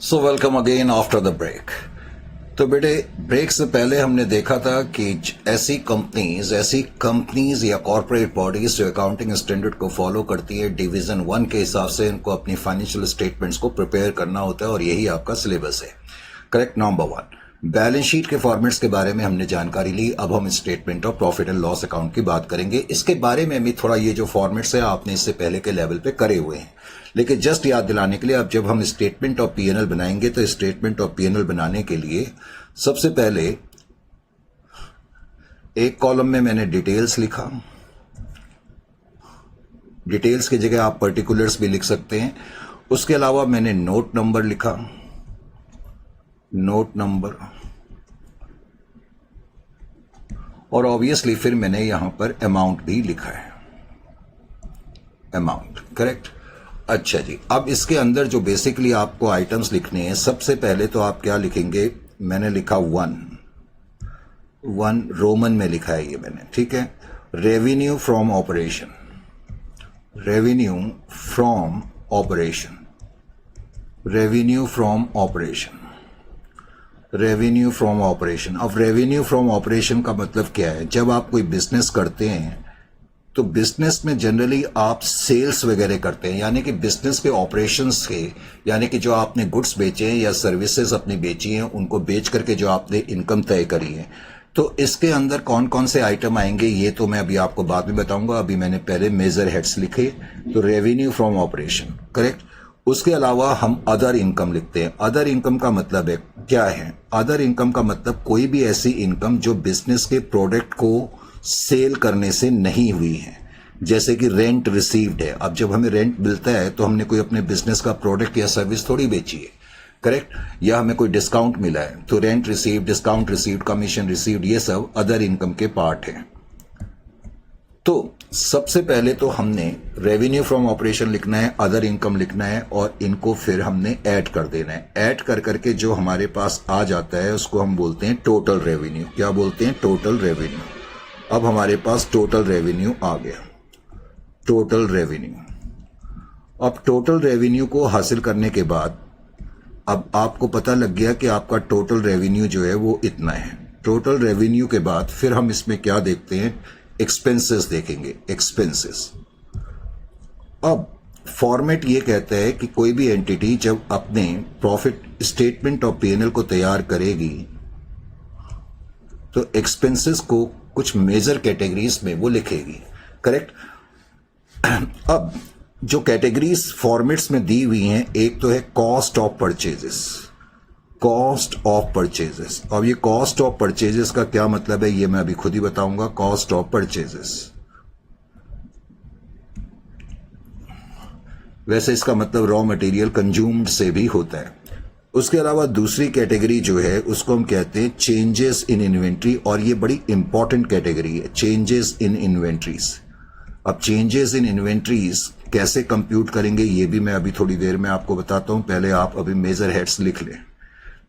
So welcome again after the break. तो बेटे, ब्रेक से पहले हमने देखा था कि ऐसी कंपनीज या कॉर्पोरेट बॉडीज जो अकाउंटिंग स्टैंडर्ड को फॉलो करती है, डिवीजन 1 के हिसाब से इनको अपनी फाइनेंशियल स्टेटमेंट्स को प्रिपेयर करना होता है और यही आपका सिलेबस है। करेक्ट। नंबर 1, बैलेंस शीट के फॉर्मेट्स के बारे में हमने जानकारी ली। अब हम statement of profit and loss account की बात करेंगे। इसके बारे में भी थोड़ा, ये जो फॉर्मेट्स है आपने इससे पहले के लेवल पे करे हुए हैं, लेकिन जस्ट याद दिलाने के लिए, अब जब हम स्टेटमेंट ऑफ पीएनएल बनाएंगे तो स्टेटमेंट ऑफ पीएनएल बनाने के लिए सबसे पहले एक कॉलम में मैंने डिटेल्स लिखा। डिटेल्स की जगह आप पर्टिकुलर्स भी लिख सकते हैं। उसके अलावा मैंने नोट नंबर लिखा, नोट नंबर, और ऑब्वियसली फिर मैंने यहां पर अमाउंट भी लिखा है, अमाउंट। करेक्ट। अच्छा जी, अब इसके अंदर जो बेसिकली आपको आइटम्स लिखने हैं, सबसे पहले तो आप क्या लिखेंगे, मैंने लिखा 1 रोमन में लिखा है ये मैंने, ठीक है। Revenue from operation, revenue from operation, revenue from operation, revenue from operation. अब रेवेन्यू फ्रॉम ऑपरेशन का मतलब क्या है? जब आप कोई बिजनेस करते हैं तो बिजनेस में जनरली आप सेल्स वगैरह करते हैं, यानी कि बिजनेस के ऑपरेशंस के, यानी कि जो आपने गुड्स बेचे हैं या सर्विसेज अपनी बेची हैं, उनको बेच करके जो आपने इनकम तय करी है, तो इसके अंदर कौन कौन से आइटम आएंगे ये तो मैं अभी आपको बाद में बताऊंगा। अभी मैंने पहले मेजर हेड्स लिखे, तो रेवेन्यू फ्रॉम ऑपरेशन। करेक्ट। उसके अलावा हम अदर इनकम लिखते हैं। अदर इनकम का मतलब है क्या है? अदर इनकम का मतलब कोई भी ऐसी इनकम जो बिजनेस के प्रोडक्ट को सेल करने से नहीं हुई है, जैसे कि रेंट रिसीव्ड है। अब जब हमें रेंट मिलता है तो हमने कोई अपने बिजनेस का प्रोडक्ट या सर्विस थोड़ी बेची है, करेक्ट, या हमें कोई डिस्काउंट मिला है, तो rent received, discount received, commission received, ये सब अदर इनकम के पार्ट है। तो सबसे पहले तो हमने रेवेन्यू फ्रॉम ऑपरेशन लिखना है, अदर इनकम लिखना है, और इनको फिर हमने ऐड कर देना है। ऐड कर करके जो हमारे पास आ जाता है उसको हम बोलते हैं टोटल रेवेन्यू। क्या बोलते हैं? Total revenue. अब हमारे पास टोटल रेवेन्यू आ गया, टोटल रेवेन्यू। अब टोटल रेवेन्यू को हासिल करने के बाद अब आपको पता लग गया कि आपका टोटल रेवेन्यू जो है वो इतना है। टोटल रेवेन्यू के बाद फिर हम इसमें क्या देखते हैं? एक्सपेंसेस देखेंगे, एक्सपेंसेस। अब फॉर्मेट ये कहता है कि कोई भी एंटिटी जब अपने प्रॉफिट स्टेटमेंट ऑफ पीएनएल को तैयार करेगी तो एक्सपेंसेस को कुछ मेजर कैटेगरीज में वो लिखेगी। करेक्ट। अब जो कैटेगरीज फॉर्मेट्स में दी हुई हैं, एक तो है cost of purchases, cost of purchases. अब ये कॉस्ट ऑफ परचेजेस का क्या मतलब है ये मैं अभी खुद ही बताऊंगा। कॉस्ट ऑफ परचेजेस, वैसे इसका मतलब रॉ मटेरियल कंज्यूम्ड से भी होता है। उसके अलावा दूसरी कैटेगरी जो है उसको हम कहते हैं चेंजेस इन इन्वेंट्री, और ये बड़ी इंपॉर्टेंट कैटेगरी है, चेंजेस इन इन्वेंट्रीज। अब चेंजेस इन इन्वेंट्रीज कैसे कंप्यूट करेंगे ये भी मैं अभी थोड़ी देर में आपको बताता हूं, पहले आप अभी मेजर हेड्स लिख लें।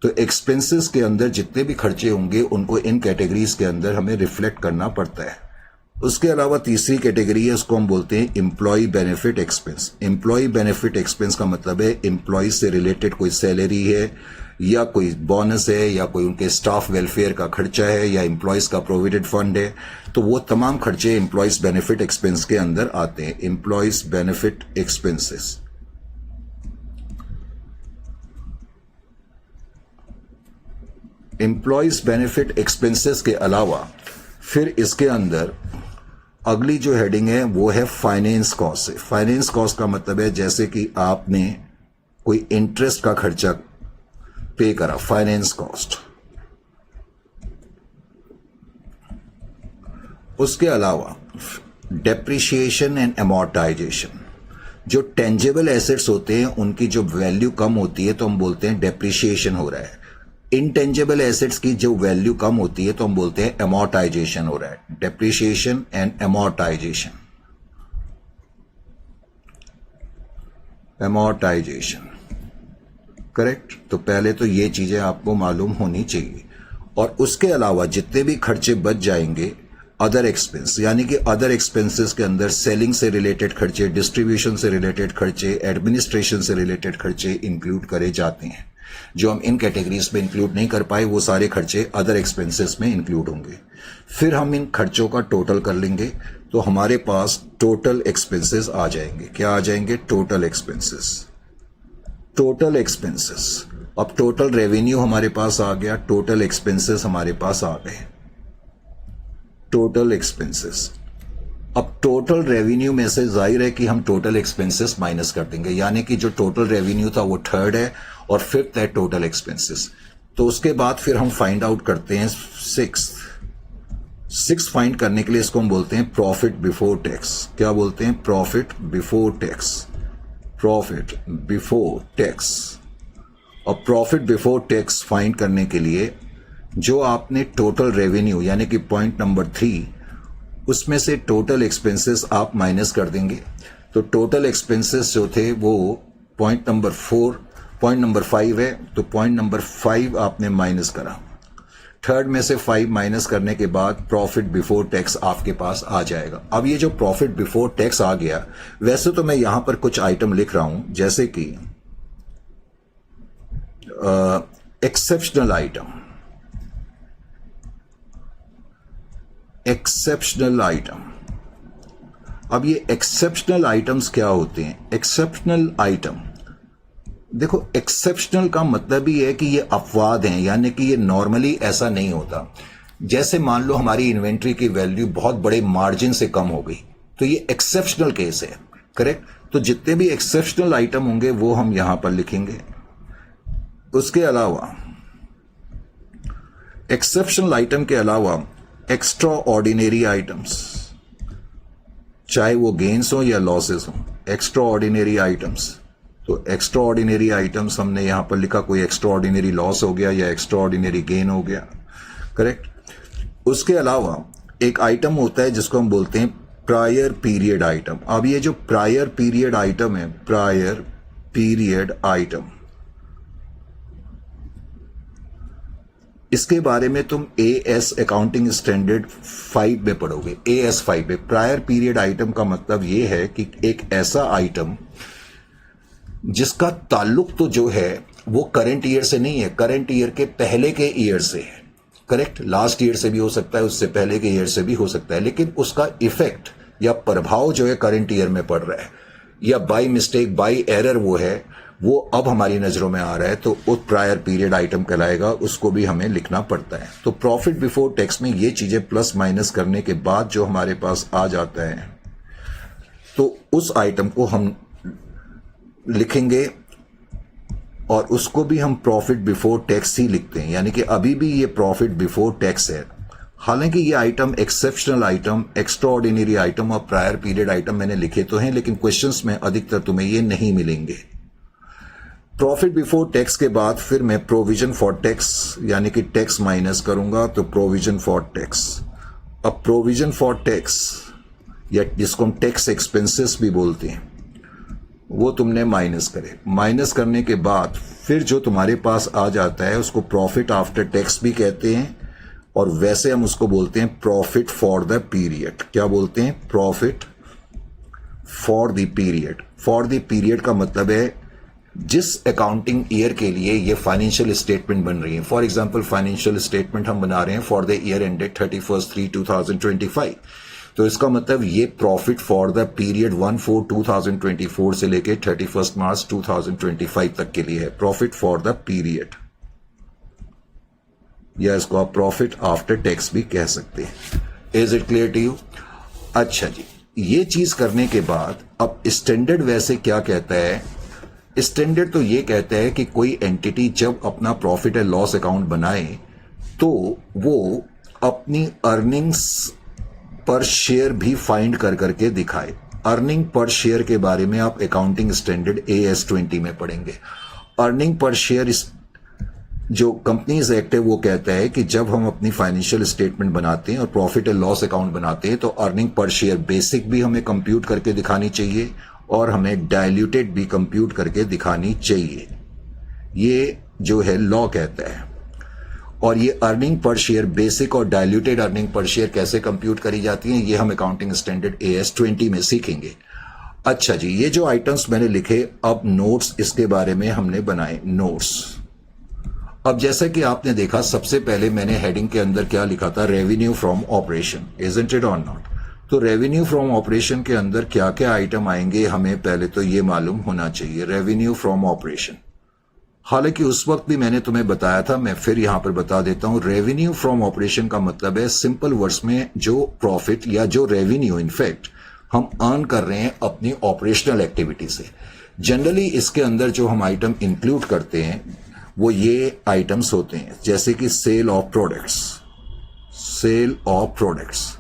तो एक्सपेंसेस के अंदर जितने भी खर्चे होंगे उनको इन कैटेगरीज के अंदर हमें रिफ्लेक्ट करना पड़ता है। उसके अलावा तीसरी कैटेगरी है, उसको हम बोलते हैं employee benefit expense. Employee benefit expense का मतलब है एम्प्लॉय से रिलेटेड कोई सैलरी है, या कोई बोनस है, या कोई उनके स्टाफ वेलफेयर का खर्चा है, या एम्प्लॉयज का प्रोविडेंट फंड है, तो वो तमाम खर्चे एम्प्लॉयज बेनिफिट एक्सपेंस के अंदर आते हैं। Employees benefit expenses. Employees benefit expenses के अलावा फिर इसके अंदर अगली जो हेडिंग है वो है फाइनेंस कॉस्ट से। फाइनेंस कॉस्ट का मतलब है जैसे कि आपने कोई इंटरेस्ट का खर्चा पे करा, फाइनेंस कॉस्ट। उसके अलावा डेप्रिसिएशन एंड अमोर्टाइजेशन। जो टेंजेबल एसेट्स होते हैं उनकी जो वैल्यू कम होती है तो हम बोलते हैं डेप्रिसिएशन हो रहा है। इनटेंजेबल एसेट्स की जो वैल्यू कम होती है तो हम बोलते हैं अमोर्टाइजेशन हो रहा है। Depreciation and amortisation, amortisation. Correct. तो पहले तो ये चीजें आपको मालूम होनी चाहिए। और उसके अलावा जितने भी खर्चे बच जाएंगे, अदर एक्सपेंस, यानी कि अदर एक्सपेंसेस के अंदर सेलिंग से रिलेटेड खर्चे, डिस्ट्रीब्यूशन से रिलेटेड खर्चे, एडमिनिस्ट्रेशन से रिलेटेड खर्चे इंक्लूड करे जाते हैं। जो हम इन कैटेगरीज में इंक्लूड नहीं कर पाए वो सारे खर्चे अदर एक्सपेंसेस में इंक्लूड होंगे। फिर हम इन खर्चों का टोटल कर लेंगे तो हमारे पास टोटल एक्सपेंसेस आ जाएंगे। क्या आ जाएंगे? Total expenses. Total expenses. अब टोटल रेवेन्यू हमारे पास आ गया, टोटल एक्सपेंसेस हमारे पास आ गए। Total expenses. अब टोटल रेवेन्यू में से जाहिर है कि हम टोटल एक्सपेंसेस माइनस कर देंगे, यानी कि जो टोटल रेवेन्यू था वो थर्ड है और फिफ्थ है टोटल एक्सपेंसेस। तो उसके बाद फिर हम फाइंड आउट करते हैं सिक्स फाइंड करने के लिए इसको हम बोलते हैं प्रॉफिट बिफोर टैक्स। क्या बोलते हैं? Profit before tax. Profit before tax. और प्रॉफिट बिफोर टैक्स फाइंड करने के लिए जो आपने टोटल रेवेन्यू यानी कि पॉइंट नंबर 3 उसमें से टोटल एक्सपेंसेस आप माइनस कर देंगे। तो टोटल एक्सपेंसेस जो थे वो पॉइंट नंबर 5 है, तो पॉइंट नंबर 5 आपने माइनस करा। थर्ड में से 5 माइनस करने के बाद प्रॉफिट बिफोर टैक्स आपके पास आ जाएगा। अब ये जो प्रॉफिट बिफोर टैक्स आ गया, वैसे तो मैं यहां पर कुछ आइटम लिख रहा हूं जैसे कि एक्सेप्शनल आइटम। Exceptional item. अब ये एक्सेप्शनल आइटम्स क्या होते हैं? एक्सेप्शनल आइटम, देखो एक्सेप्शनल का मतलब ही है कि ये अपवाद हैं, यानी कि ये नॉर्मली ऐसा नहीं होता। जैसे मान लो हमारी इन्वेंट्री की वैल्यू बहुत बड़े मार्जिन से कम हो गई, तो ये एक्सेप्शनल केस है, करेक्ट। तो जितने भी एक्सेप्शनल आइटम होंगे वो हम यहां पर लिखेंगे। उसके अलावा एक्सेप्शनल आइटम के अलावा एक्स्ट्रा ऑर्डिनरी आइटम्स, चाहे वो गेन्स हो या लॉसेस हो, एक्स्ट्रा ऑर्डिनरी आइटम्स। तो एक्स्ट्रा ऑर्डिनरी आइटम्स हमने यहां पर लिखा, कोई एक्स्ट्रा ऑर्डिनरी लॉस हो गया या एक्स्ट्रा ऑर्डिनरी गेन हो गया, करेक्ट। उसके अलावा एक आइटम होता है जिसको हम बोलते हैं प्रायर पीरियड आइटम। अब ये जो प्रायर पीरियड आइटम है, प्रायर पीरियड आइटम, इसके बारे में तुम AS अकाउंटिंग स्टैंडर्ड 5 में पढ़ोगे। AS 5 में प्रायर पीरियड आइटम का मतलब यह है कि एक ऐसा आइटम जिसका ताल्लुक तो जो है वो करंट ईयर से नहीं है, करंट ईयर के पहले के ईयर से है, करेक्ट। लास्ट ईयर से भी हो सकता है, उससे पहले के ईयर से भी हो सकता है, लेकिन उसका इफेक्ट या प्रभाव जो है करंट ईयर में पड़ रहा है या बाय मिस्टेक बाय एरर वो अब हमारी नजरों में आ रहा है, तो वो प्रायर पीरियड आइटम कहलाएगा, उसको भी हमें लिखना पड़ता है। तो प्रॉफिट बिफोर टैक्स में ये चीजें प्लस माइनस करने के बाद जो हमारे पास आ जाता है, तो उस आइटम को हम लिखेंगे और उसको भी हम प्रॉफिट बिफोर टैक्स ही लिखते हैं, यानी कि अभी भी ये प्रॉफिट बिफोर टैक्स है। हालांकि ये item exceptional item, extra ordinary item और प्रायर पीरियड आइटम मैंने लिखे तो हैं, लेकिन क्वेश्चंस में अधिकतर तुम्हें ये नहीं मिलेंगे। प्रॉफिट बिफोर टैक्स के बाद फिर मैं प्रोविजन फॉर टैक्स यानी कि टैक्स माइनस करूंगा, तो प्रोविजन फॉर टैक्स। अब प्रोविजन फॉर टैक्स या जिसको हम टैक्स एक्सपेंसेस भी बोलते हैं वो तुमने माइनस करे। माइनस करने के बाद फिर जो तुम्हारे पास आ जाता है उसको प्रॉफिट आफ्टर टैक्स भी कहते हैं, और वैसे हम उसको बोलते हैं प्रॉफिट फॉर द पीरियड। क्या बोलते हैं? Profit for the period. For the period का मतलब है जिस अकाउंटिंग ईयर के लिए ये फाइनेंशियल स्टेटमेंट बन रही है। फॉर एग्जांपल फाइनेंशियल स्टेटमेंट हम बना रहे हैं फॉर द ईयर एंडेड 31/3/2025, तो इसका मतलब ये प्रॉफिट फॉर द पीरियड 1/4/2024 से लेके 31 मार्च 2025 तक के लिए है, प्रॉफिट फॉर द पीरियड, या इसको आप प्रॉफिट आफ्टर टैक्स भी कह सकते हैं। Is it clear to you? अच्छा जी, ये चीज करने के बाद अब स्टैंडर्ड वैसे क्या कहता है? स्टैंडर्ड तो ये कहता है कि कोई एंटिटी जब अपना प्रॉफिट एंड लॉस अकाउंट बनाए तो वो अपनी अर्निंग्स पर शेयर भी फाइंड कर करके दिखाए। अर्निंग पर शेयर के बारे में आप अकाउंटिंग स्टैंडर्ड AS 20 में पढ़ेंगे। अर्निंग पर शेयर जो कंपनीज एक्ट है वो कहता है कि जब हम अपनी फाइनेंशियल स्टेटमेंट बनाते हैं और प्रॉफिट एंड लॉस अकाउंट बनाते हैं तो अर्निंग पर शेयर बेसिक भी हमें कंप्यूट करके दिखानी चाहिए और हमें डाइल्यूटेड भी कंप्यूट करके दिखानी चाहिए। ये जो है लॉ कहता है। और ये अर्निंग पर शेयर बेसिक और डाइल्यूटेड अर्निंग पर शेयर कैसे कंप्यूट करी जाती है ये हम अकाउंटिंग स्टैंडर्ड AS 20 में सीखेंगे। अच्छा जी, ये जो आइटम्स मैंने लिखे, अब नोट्स इसके बारे में हमने बनाए। नोट्स अब जैसा कि आपने देखा, सबसे पहले मैंने हेडिंग के अंदर क्या लिखा था, revenue from operation, isn't it और नॉट। तो रेवेन्यू फ्रॉम ऑपरेशन के अंदर क्या क्या आइटम आएंगे हमें पहले तो ये मालूम होना चाहिए। रेवेन्यू फ्रॉम ऑपरेशन, हालांकि उस वक्त भी मैंने तुम्हें बताया था, मैं फिर यहां पर बता देता हूं। रेवेन्यू फ्रॉम ऑपरेशन का मतलब है सिंपल वर्ड्स में जो प्रॉफिट या जो रेवेन्यू इनफैक्ट हम अर्न कर रहे हैं अपनी ऑपरेशनल एक्टिविटी से। जनरली इसके अंदर जो हम आइटम इंक्लूड करते हैं वो ये आइटम्स होते हैं, जैसे कि sale of products. Sale of products,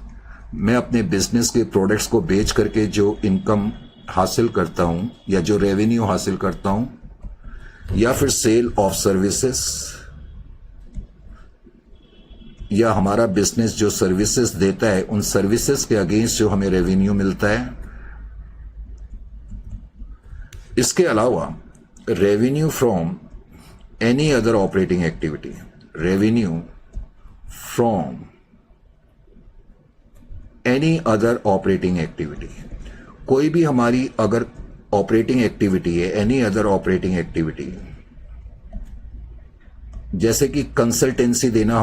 मैं अपने बिजनेस के प्रोडक्ट्स को बेच करके जो इनकम हासिल करता हूं या जो रेवेन्यू हासिल करता हूं, या फिर सेल ऑफ सर्विसेज, या हमारा बिजनेस जो सर्विसेज देता है उन सर्विसेज के अगेंस्ट जो हमें रेवेन्यू मिलता है। इसके अलावा revenue from any other operating activity, revenue from any other operating activity, कोई भी हमारी अगर ऑपरेटिंग एक्टिविटी है, एनी अदर ऑपरेटिंग एक्टिविटी, जैसे कि कंसल्टेंसी देना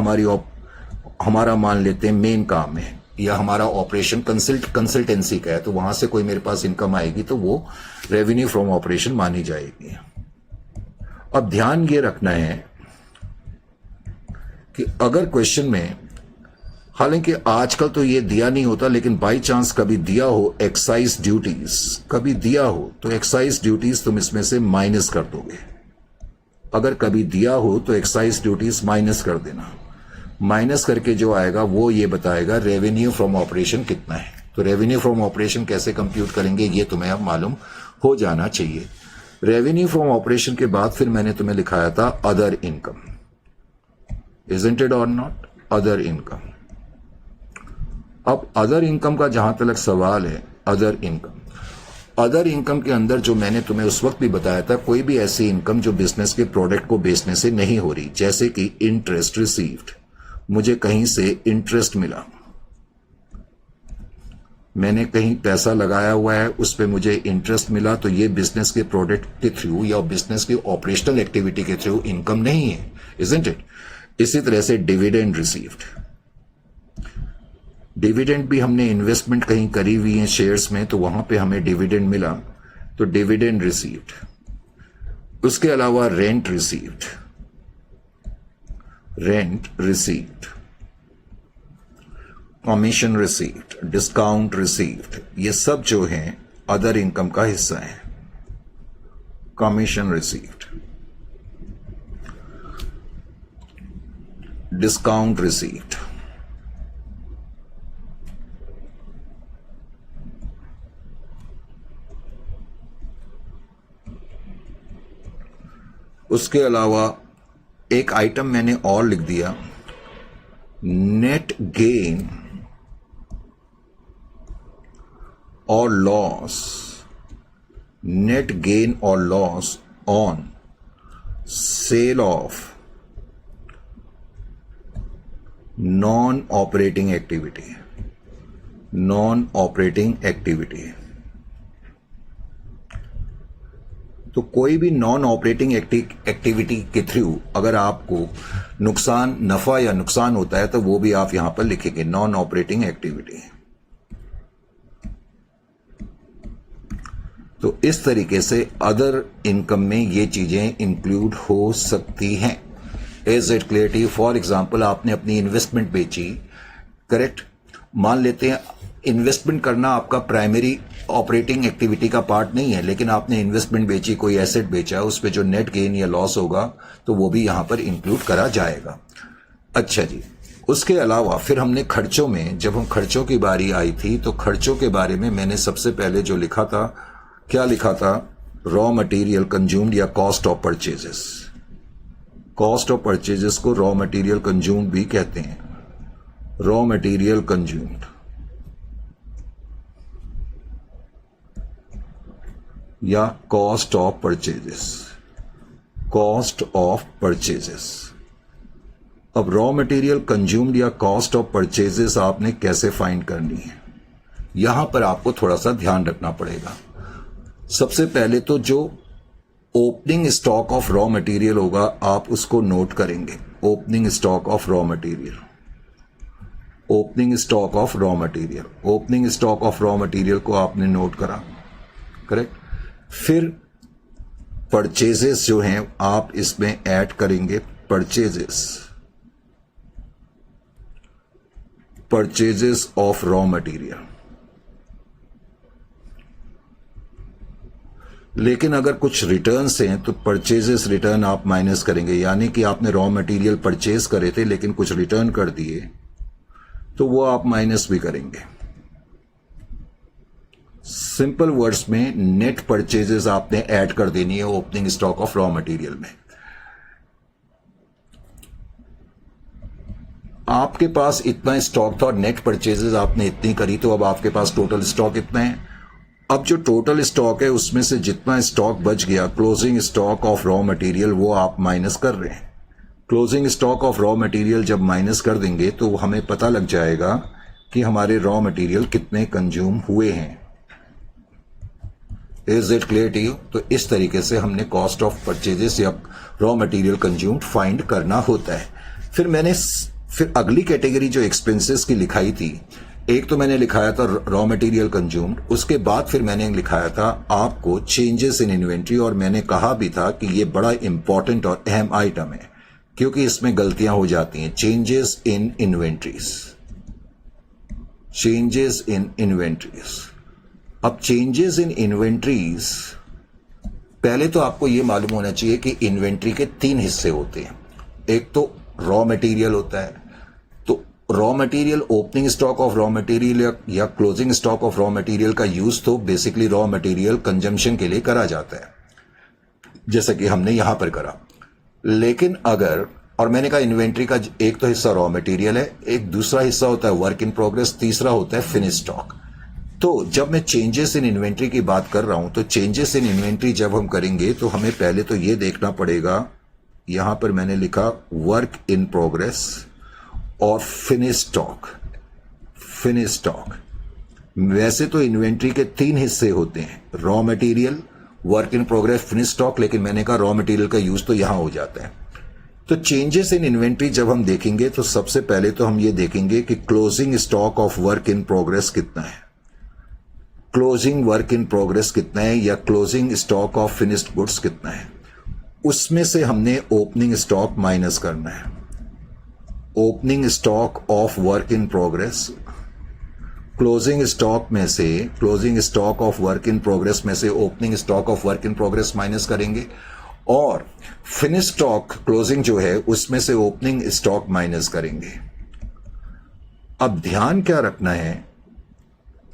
हमारा मान लेते हैं मेन काम है, या हमारा ऑपरेशन कंसल्टेंसी का है, तो वहां से कोई मेरे पास इनकम आएगी तो वो रेवेन्यू फ्रॉम ऑपरेशन मानी जाएगी। अब ध्यान ये रखना है कि अगर क्वेश्चन में, हालांकि आजकल तो ये दिया नहीं होता, लेकिन बाई चांस कभी दिया हो एक्साइज ड्यूटीज, कभी दिया हो तो एक्साइज ड्यूटीज तुम इसमें से माइनस कर दोगे। अगर कभी दिया हो तो एक्साइज ड्यूटीज माइनस कर देना। माइनस करके जो आएगा वो ये बताएगा रेवेन्यू फ्रॉम ऑपरेशन कितना है। तो रेवेन्यू फ्रॉम ऑपरेशन कैसे कंप्यूट करेंगे ये तुम्हें अब मालूम हो जाना चाहिए। रेवेन्यू फ्रॉम ऑपरेशन के बाद फिर मैंने तुम्हें लिखाया था अदर इनकम, इजंट इट और नॉट, अदर इनकम। अब अदर इनकम का जहां तक सवाल है, अदर इनकम के अंदर जो मैंने तुम्हें उस वक्त भी बताया था, कोई भी ऐसी इनकम जो बिजनेस के प्रोडक्ट को बेचने से नहीं हो रही, जैसे कि इंटरेस्ट रिसीव्ड, मुझे कहीं से इंटरेस्ट मिला, मैंने कहीं पैसा लगाया हुआ है, उस पे मुझे इंटरेस्ट मिला, तो ये बिजनेस के प्रोडक्ट के थ्रू या बिजनेस की ऑपरेशनल एक्टिविटी के थ्रू इनकम नहीं है, इजंट इट। इसी तरह से डिविडेंड रिसीव्ड, डिविडेंड भी हमने इन्वेस्टमेंट कहीं करी हुई है शेयर्स में, तो वहां पे हमें डिविडेंड मिला, तो डिविडेंड रिसीव्ड। उसके अलावा rent received, commission received, discount received, ये सब जो है अदर इनकम का हिस्सा है। कमीशन रिसीव्ड, डिस्काउंट रिसीव्ड, उसके अलावा एक आइटम मैंने और लिख दिया, नेट गेन और लॉस, नेट गेन और loss on sale of non operating activity, non operating activity. तो कोई भी नॉन ऑपरेटिंग एक्टिविटी के थ्रू अगर आपको नुकसान, नफा या नुकसान होता है तो वो भी आप यहां पर लिखेंगे, नॉन ऑपरेटिंग एक्टिविटी। तो इस तरीके से अदर इनकम में ये चीजें इंक्लूड हो सकती हैं। Is it clear to you? For example, आपने अपनी इन्वेस्टमेंट बेची, करेक्ट, मान लेते हैं इन्वेस्टमेंट करना आपका प्राइमरी ऑपरेटिंग एक्टिविटी का पार्ट नहीं है, लेकिन आपने इन्वेस्टमेंट बेची, कोई एसेट बेचा, उस पे जो नेट गेन या लॉस होगा तो वो भी यहां पर इंक्लूड करा जाएगा। अच्छा जी, उसके अलावा फिर हमने खर्चों में, जब हम खर्चों की बारी आई थी तो खर्चों के बारे में मैंने सबसे पहले जो लिखा था, क्या लिखा था, रॉ मटेरियल कंज्यूम्ड या cost of purchases. Cost of purchases को रॉ मटेरियल कंज्यूम्ड भी कहते हैं, रॉ मटेरियल कंज्यूम्ड या cost of purchases, cost of purchases. अब रॉ मटेरियल कंज्यूम्ड या कॉस्ट ऑफ परचेजेस आपने कैसे फाइंड करनी है, यहां पर आपको थोड़ा सा ध्यान रखना पड़ेगा। सबसे पहले तो जो opening stock of raw material होगा, आप उसको नोट करेंगे। Opening stock of raw material, opening stock of raw material, opening stock of raw material को आपने नोट करा, करेक्ट। फिर परचेजेस जो हैं आप इसमें ऐड करेंगे, purchases, purchases of raw material. लेकिन अगर कुछ रिटर्न्स हैं तो परचेजेस रिटर्न आप माइनस करेंगे, यानी कि आपने रॉ मटेरियल परचेज करे थे लेकिन कुछ रिटर्न कर दिए तो वो आप माइनस भी करेंगे। सिंपल वर्ड्स में नेट परचेजेस आपने ऐड कर देनी है opening stock of raw material में। आपके पास इतना स्टॉक था और नेट परचेजेस आपने इतनी करी, तो अब आपके पास टोटल स्टॉक इतना है। अब जो टोटल स्टॉक है उसमें से जितना स्टॉक बच गया, closing stock of raw material, वो आप माइनस कर रहे हैं। Closing stock of raw material जब माइनस कर देंगे तो हमें पता लग जाएगा कि हमारे रॉ मटेरियल कितने कंज्यूम हुए हैं। Is it clear to you? तो इस तरीके से हमने कॉस्ट ऑफ परचेजेस या रॉ मटेरियल कंज्यूम्ड फाइंड करना होता है। फिर अगली कैटेगरी जो एक्सपेंसेस की लिखाई थी, एक तो मैंने लिखाया था रॉ मटेरियल कंज्यूम्ड, उसके बाद फिर मैंने लिखाया था आपको चेंजेस इन इन्वेंट्री, और मैंने कहा भी था कि ये बड़ा इंपॉर्टेंट और अहम आइटम है क्योंकि इसमें गलतियां हो जाती हैं। Changes in inventories, changes in inventories. अब चेंजेस इन इन्वेंट्रीज, पहले तो आपको यह मालूम होना चाहिए कि इन्वेंट्री के 3 हिस्से होते हैं। एक तो रॉ मटेरियल होता है, तो raw material, opening stock of raw material या closing stock of raw material का यूज तो बेसिकली रॉ मटेरियल कंजम्पशन के लिए करा जाता है, जैसा कि हमने यहां पर करा। लेकिन अगर, और मैंने कहा इन्वेंट्री का एक तो हिस्सा रॉ मटेरियल है, एक दूसरा हिस्सा होता है वर्क इन प्रोग्रेस, तीसरा होता है फिनिश स्टॉक। तो जब मैं चेंजेस इन इन्वेंट्री की बात कर रहा हूं, तो चेंजेस इन इन्वेंट्री जब हम करेंगे तो हमें पहले तो यह देखना पड़ेगा, यहां पर मैंने लिखा वर्क इन प्रोग्रेस और फिनिश स्टॉक। फिनिश स्टॉक, वैसे तो इन्वेंट्री के 3 हिस्से होते हैं, raw material, work in progress, finish stock, लेकिन मैंने कहा रॉ मटेरियल का यूज तो यहां हो जाता है। तो चेंजेस इन इन्वेंट्री जब हम देखेंगे तो सबसे पहले तो हम ये देखेंगे कि closing stock of work in progress कितना है, क्लोजिंग वर्क इन प्रोग्रेस कितना है, या closing stock of finished goods कितना है। उसमें से हमने ओपनिंग स्टॉक माइनस करना है। Opening stock of work in progress, closing stock में से, closing stock of work in progress में से opening stock of work in progress minus करेंगे, और फिनिश स्टॉक क्लोजिंग जो है उसमें से ओपनिंग स्टॉक माइनस करेंगे। अब ध्यान क्या रखना है,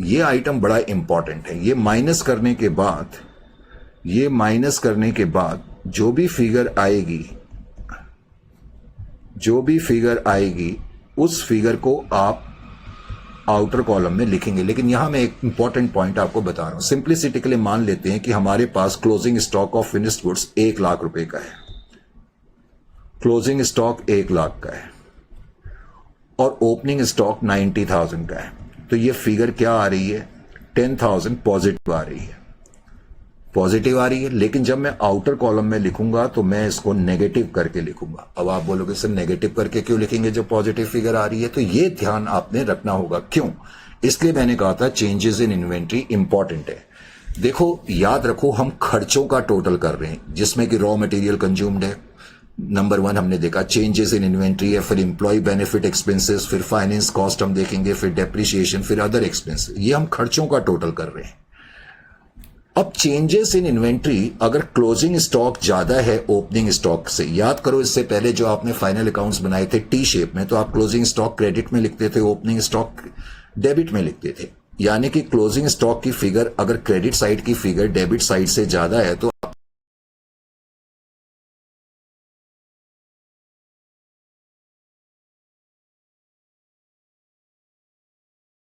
यह आइटम बड़ा इंपॉर्टेंट है। ये माइनस करने के बाद, ये माइनस करने के बाद जो भी फिगर आएगी, जो भी फिगर आएगी उस फिगर को आप आउटर कॉलम में लिखेंगे। लेकिन यहां मैं एक इंपॉर्टेंट पॉइंट आपको बता रहा हूं। सिंप्लिसिटी के लिए मान लेते हैं कि हमारे पास closing stock of finished goods 1 lakh रुपए का है, क्लोजिंग स्टॉक 1 लाख का है और ओपनिंग स्टॉक 90,000 का है। तो ये फिगर क्या आ रही है, 10,000 पॉजिटिव आ रही है, पॉजिटिव आ रही है। लेकिन जब मैं आउटर कॉलम में लिखूंगा तो मैं इसको नेगेटिव करके लिखूंगा। अब आप बोलोगे सर नेगेटिव करके क्यों लिखेंगे जब पॉजिटिव फिगर आ रही है? तो ये ध्यान आपने रखना होगा। क्यों? इसलिए मैंने कहा था चेंजेस इन इन्वेंट्री इंपॉर्टेंट है। देखो, याद रखो, हम खर्चों का टोटल कर रहे हैं जिसमें कि रॉ मटेरियल कंज्यूम्ड है, नंबर 1 हमने देखा, चेंजेस इन इन्वेंट्री है, फिर एम्प्लॉय बेनिफिट एक्सपेंसेस, फिर फाइनेंस कॉस्ट हम देखेंगे, फिर डेप्रिसिएशन, फिर अदर एक्सपेंसेस। ये हम खर्चों का टोटल कर रहे हैं। अब चेंजेस इन इन्वेंट्री, अगर क्लोजिंग स्टॉक ज्यादा है ओपनिंग स्टॉक से, याद करो इससे पहले जो आपने फाइनल अकाउंट्स बनाए थे टी शेप में, तो आप क्लोजिंग स्टॉक क्रेडिट में लिखते थे, ओपनिंग स्टॉक डेबिट में लिखते थे। यानी कि क्लोजिंग स्टॉक की फिगर अगर क्रेडिट साइड की फिगर डेबिट साइड से ज्यादा है तो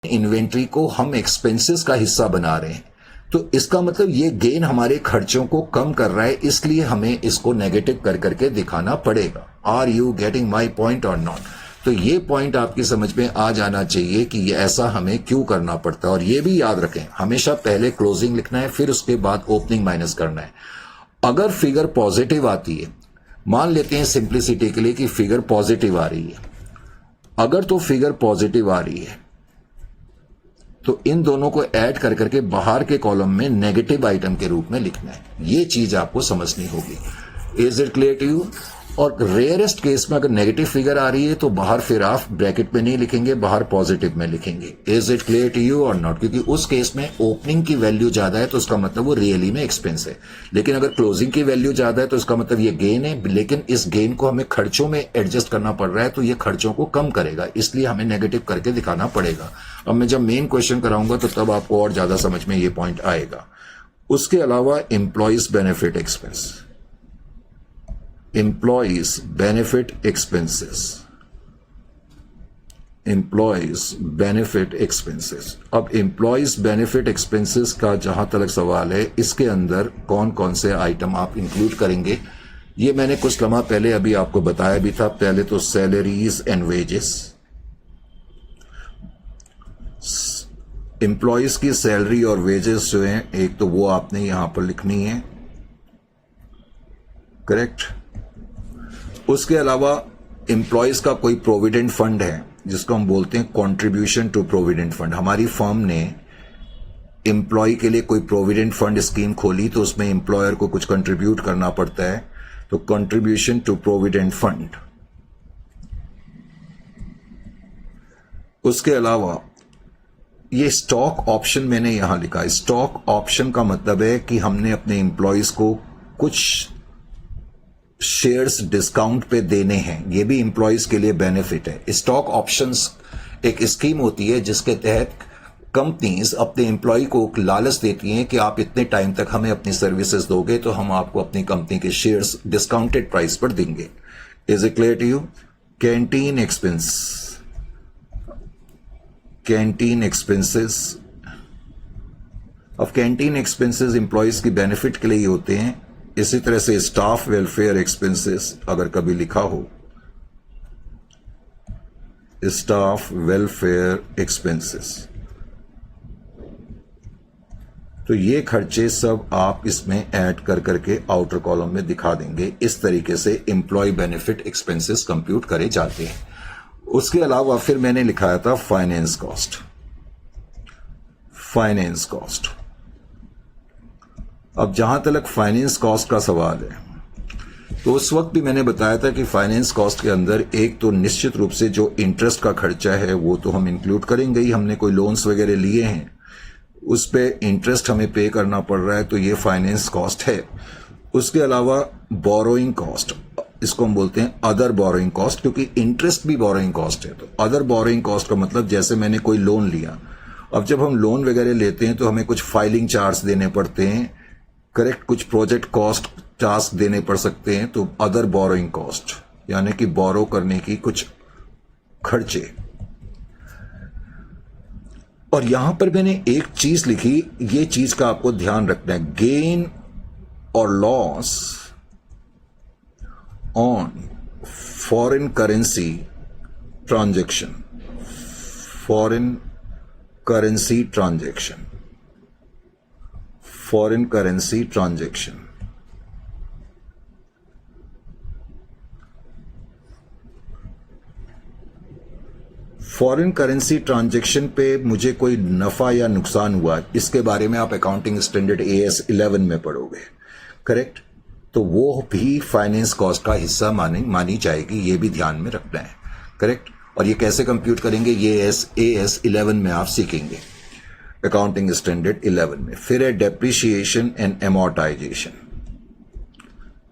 इन्वेंट्री को हम एक्सपेंसेस का हिस्सा बना रहे हैं। तो इसका मतलब ये गेन हमारे खर्चों को कम कर रहा है, इसलिए हमें इसको नेगेटिव कर करके दिखाना पड़ेगा। Are you getting my point और नॉट? तो ये पॉइंट आपकी समझ में आ जाना चाहिए कि ये ऐसा हमें क्यों करना पड़ता है। और ये भी याद रखें, हमेशा पहले क्लोजिंग लिखना है, फिर उसके बाद ओपनिंग माइनस करना है। अगर फिगर पॉजिटिव आती है, मान लेते हैं सिंप्लिसिटी के लिए कि फिगर पॉजिटिव आ रही है, अगर तो फिगर पॉजिटिव आ रही है तो इन दोनों को ऐड कर करके बाहर के कॉलम में नेगेटिव आइटम के रूप में लिखना है। ये चीज आपको समझनी होगी। Is it clear to you? और रेयरेस्ट केस में अगर नेगेटिव फिगर आ रही है तो बाहर फिर आप ब्रैकेट में नहीं लिखेंगे, बाहर पॉजिटिव में लिखेंगे। Is it clear to you और नॉट? क्योंकि उस केस में ओपनिंग की वैल्यू ज्यादा है तो उसका मतलब वो रियली में एक्सपेंस है, लेकिन अगर क्लोजिंग की वैल्यू ज्यादा है तो उसका मतलब ये गेन है, लेकिन इस गेन को हमें खर्चों में एडजस्ट करना पड़ रहा है तो ये खर्चों को कम करेगा, इसलिए हमें नेगेटिव करके दिखाना पड़ेगा। अब मैं जब मेन क्वेश्चन कराऊंगा तो तब आपको और ज्यादा समझ में ये पॉइंट आएगा। उसके अलावा employees benefit expense, employees benefit expenses, employees benefit expenses। अब employees benefit expenses का जहां तक सवाल है, इसके अंदर कौन कौन से आइटम आप इंक्लूड करेंगे ये मैंने कुछ लम्हा पहले अभी आपको बताया भी था। पहले तो सैलरीज एंड वेजेस, एम्प्लॉयज की सैलरी और वेजेस जो हैं, एक तो वो आपने यहां पर लिखनी है, करेक्ट। उसके अलावा एम्प्लॉयज का कोई प्रोविडेंट फंड है जिसको हम बोलते हैं कंट्रीब्यूशन टू प्रोविडेंट फंड। हमारी फर्म ने एम्प्लॉय के लिए कोई प्रोविडेंट फंड स्कीम खोली तो उसमें एम्प्लॉयर को कुछ कंट्रीब्यूट करना पड़ता है, तो कंट्रीब्यूशन टू प्रोविडेंट फंड। उसके अलावा ये स्टॉक ऑप्शन मैंने यहां लिखा है। स्टॉक ऑप्शन का मतलब है कि हमने अपने एम्प्लॉयज को कुछ शेयर्स डिस्काउंट पे देने हैं, ये भी एम्प्लॉयज के लिए बेनिफिट है। स्टॉक ऑप्शंस एक स्कीम होती है जिसके तहत कंपनीज अपने एम्प्लॉय को लालच देती हैं कि आप इतने टाइम तक हमें अपनी सर्विसेज दोगे तो हम आपको अपनी कंपनी के शेयर्स डिस्काउंटेड प्राइस पर देंगे। Is it clear to you? Canteen expense, canteen expenses. अब कैंटीन एक्सपेंसेस एम्प्लॉयज की बेनिफिट के लिए ही होते हैं। इसी तरह से स्टाफ वेलफेयर एक्सपेंसेस अगर कभी लिखा हो, स्टाफ वेलफेयर एक्सपेंसेस, तो ये खर्चे सब आप इसमें ऐड कर करके आउटर कॉलम में दिखा देंगे। इस तरीके से एम्प्लॉय बेनिफिट एक्सपेंसेस कंप्यूट करे जाते हैं। उसके अलावा फिर मैंने लिखाया था फाइनेंस कॉस्ट, फाइनेंस कॉस्ट। अब जहां तक फाइनेंस कॉस्ट का सवाल है तो उस वक्त भी मैंने बताया था कि फाइनेंस कॉस्ट के अंदर एक तो निश्चित रूप से जो इंटरेस्ट का खर्चा है वो तो हम इंक्लूड करेंगे ही। हमने कोई लोन्स वगैरह लिए हैं, उस पे इंटरेस्ट हमें पे करना पड़ रहा है, तो ये फाइनेंस कॉस्ट है। उसके अलावा बोरोइंग कॉस्ट, इसको हम बोलते हैं अदर बोरोइंग कॉस्ट, क्योंकि इंटरेस्ट भी बोरोइंग कॉस्ट है। तो अदर बोरोइंग कॉस्ट का मतलब जैसे मैंने कोई लोन लिया, अब जब हम लोन वगैरह लेते हैं तो हमें कुछ फाइलिंग चार्ज देने पड़ते हैं, करेक्ट, कुछ प्रोजेक्ट कॉस्ट टास्क देने पड़ सकते हैं, तो अदर बोरोइंग कॉस्ट यानी कि बोरो करने की कुछ खर्चे। और यहां पर मैंने एक चीज लिखी, ये चीज का आपको ध्यान रखना है, गेन और loss on foreign currency transaction, foreign currency transaction, foreign currency transaction. Foreign currency transaction पे मुझे कोई नफा या नुकसान हुआ, इसके बारे में आप अकाउंटिंग स्टैंडर्ड AS 11 में पढ़ोगे, करेक्ट। तो वो भी फाइनेंस कॉस्ट का हिस्सा मानी जाएगी, ये भी ध्यान में रखना है, करेक्ट। और ये कैसे कंप्यूट करेंगे ये AS 11 में आप सीखेंगे, अकाउंटिंग स्टैंडर्ड 11 में। फिर है डेप्रिसिएशन एंड एमोर्टाइजेशन।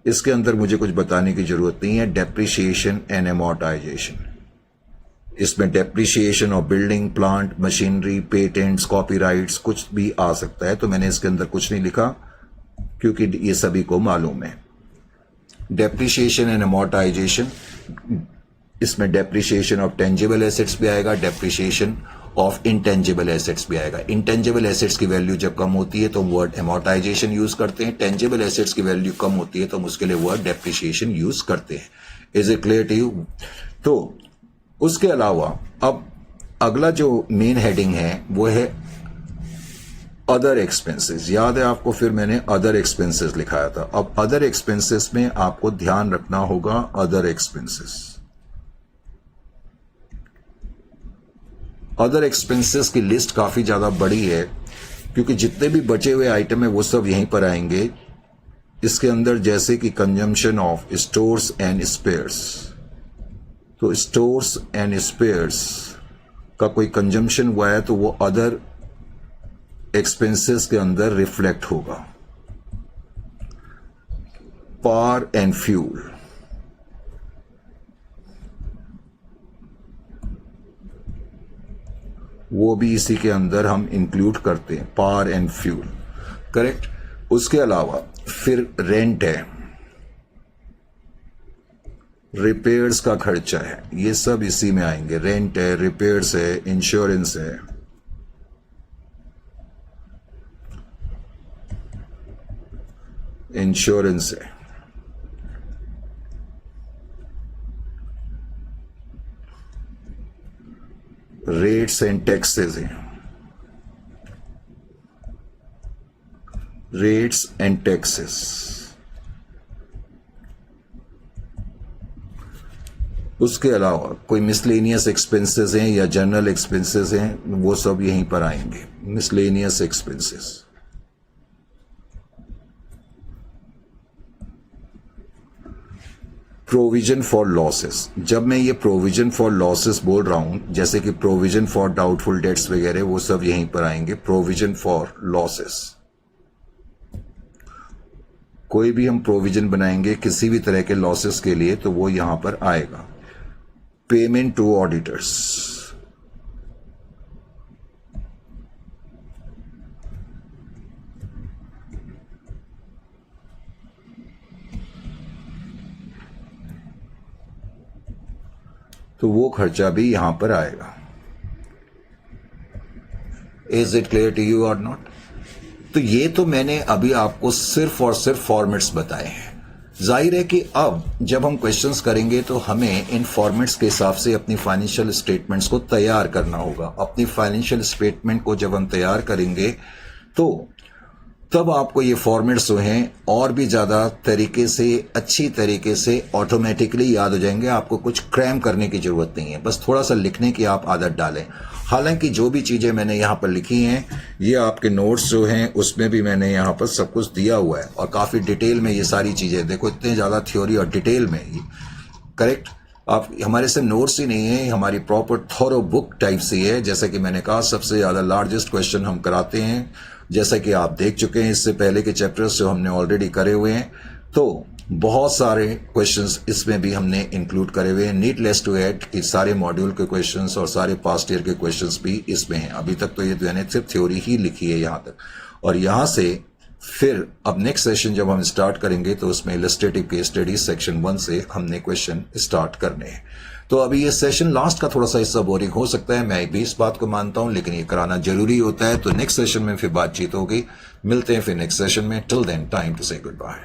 इसके अंदर मुझे कुछ बताने की जरूरत नहीं है, डेप्रिसिएशन एंड एमोर्टाइजेशन। इसमें depreciation of building, plant, machinery, patents, copyrights कुछ भी आ सकता है, तो मैंने इसके अंदर कुछ नहीं लिखा क्योंकि ये सभी को मालूम है। डेप्रिसिएशन एंड एमोर्टाइजेशन, इसमें डेप्रिसिएशन ऑफ टेंजिबल एसेट्स भी आएगा, डेप्रिसिएशन ऑफ इंटेंजिबल एसेट्स भी आएगा। इंटेंजिबल एसेट्स की वैल्यू जब कम होती है तो हम वर्ड एमोर्टाइजेशन यूज करते हैं, टेंजिबल एसेट्स की वैल्यू कम होती है तो हम उसके लिए वर्ड डेप्रिसिएशन यूज करते हैं। Is it clear to you? तो उसके अलावा अब अगला जो मेन हेडिंग है वो है अदर एक्सपेंसेस, याद है आपको, फिर मैंने अदर एक्सपेंसेस लिखाया था। अब अदर एक्सपेंसेस में आपको ध्यान रखना होगा अदर एक्सपेंसेस। अदर एक्सपेंसेस की लिस्ट काफी ज्यादा बड़ी है, क्योंकि जितने भी बचे हुए आइटम है वो सब यहीं पर आएंगे। इसके अंदर जैसे कि consumption of stores and spheres, तो स्टोर्स एंड स्पेयर्स का कोई कंजम्पशन हुआ है तो वो अदर एक्सपेंसेस के अंदर रिफ्लेक्ट होगा। पावर एंड फ्यूल, वो भी इसी के अंदर हम इंक्लूड करते हैं, पावर एंड फ्यूल, करेक्ट। उसके अलावा फिर रेंट है, रिपेयर्स का खर्चा है, ये सब इसी में आएंगे। रेंट है, रिपेयर्स है, इंश्योरेंस है, इंश्योरेंस है, रेट्स एंड टैक्सेस हैं, रेट्स एंड टैक्सेस। उसके अलावा कोई मिसलेनियस एक्सपेंसेस हैं या जनरल एक्सपेंसेस हैं, वो सब यहीं पर आएंगे, miscellaneous expenses. Provision for losses, जब मैं ये प्रोविजन फॉर लॉसेस बोल रहा हूं, जैसे कि प्रोविजन फॉर डाउटफुल डेट्स वगैरह, वो सब यहीं पर आएंगे, प्रोविजन फॉर लॉसेस। कोई भी हम प्रोविजन बनाएंगे किसी भी तरह के लॉसेस के लिए तो वो यहां पर आएगा। पेमेंट टू ऑडिटर्स, तो वो खर्चा भी यहां पर आएगा। Is it clear to you और नॉट? तो ये तो मैंने अभी आपको सिर्फ और सिर्फ फॉर्मेट्स बताए हैं। जाहिर है कि अब जब हम क्वेश्चंस करेंगे तो हमें इन फॉर्मेट्स के हिसाब से अपनी फाइनेंशियल स्टेटमेंट्स को तैयार करना होगा। अपनी फाइनेंशियल स्टेटमेंट को जब हम तैयार करेंगे तो तब आपको ये फॉर्मेट्स जो हैं और भी ज़्यादा तरीके से, अच्छी तरीके से ऑटोमेटिकली याद हो जाएंगे। आपको कुछ क्रैम करने की ज़रूरत नहीं है, बस थोड़ा सा लिखने की आप आदत डालें। हालांकि जो भी चीज़ें मैंने यहाँ पर लिखी हैं, ये आपके नोट्स जो हैं उसमें भी मैंने यहाँ पर सब कुछ दिया हुआ है और काफ़ी डिटेल में ये सारी चीज़ें, देखो इतने ज़्यादा थ्योरी और डिटेल में ये, करेक्ट। आप हमारे से नोट्स ही नहीं है, हमारी प्रॉपर थॉरो बुक टाइप सी है। जैसे कि मैंने कहा, सबसे ज़्यादा लार्जेस्ट क्वेश्चन हम कराते हैं, जैसा कि आप देख चुके हैं इससे पहले के चैप्टर्स जो हमने ऑलरेडी करे हुए हैं। तो बहुत सारे क्वेश्चंस इसमें भी हमने इंक्लूड करे हुए हैं। नीडलेस टू ऐड कि सारे मॉड्यूल के क्वेश्चंस और सारे पास्ट ईयर के क्वेश्चंस भी इसमें हैं। अभी तक तो ये मैंने सिर्फ थ्योरी ही लिखी है यहाँ तक, और यहाँ से फिर अब नेक्स्ट सेशन जब हम स्टार्ट करेंगे तो उसमें इलस्ट्रेटिव केस स्टडी सेक्शन 1 से हमने क्वेश्चन स्टार्ट करने हैं। तो अभी ये सेशन लास्ट का थोड़ा सा हिस्सा बोरिंग हो सकता है, मैं भी इस बात को मानता हूं, लेकिन ये कराना जरूरी होता है। तो नेक्स्ट सेशन में फिर बातचीत होगी, मिलते हैं फिर नेक्स्ट सेशन में। टिल देन टाइम टू से गुड बाय।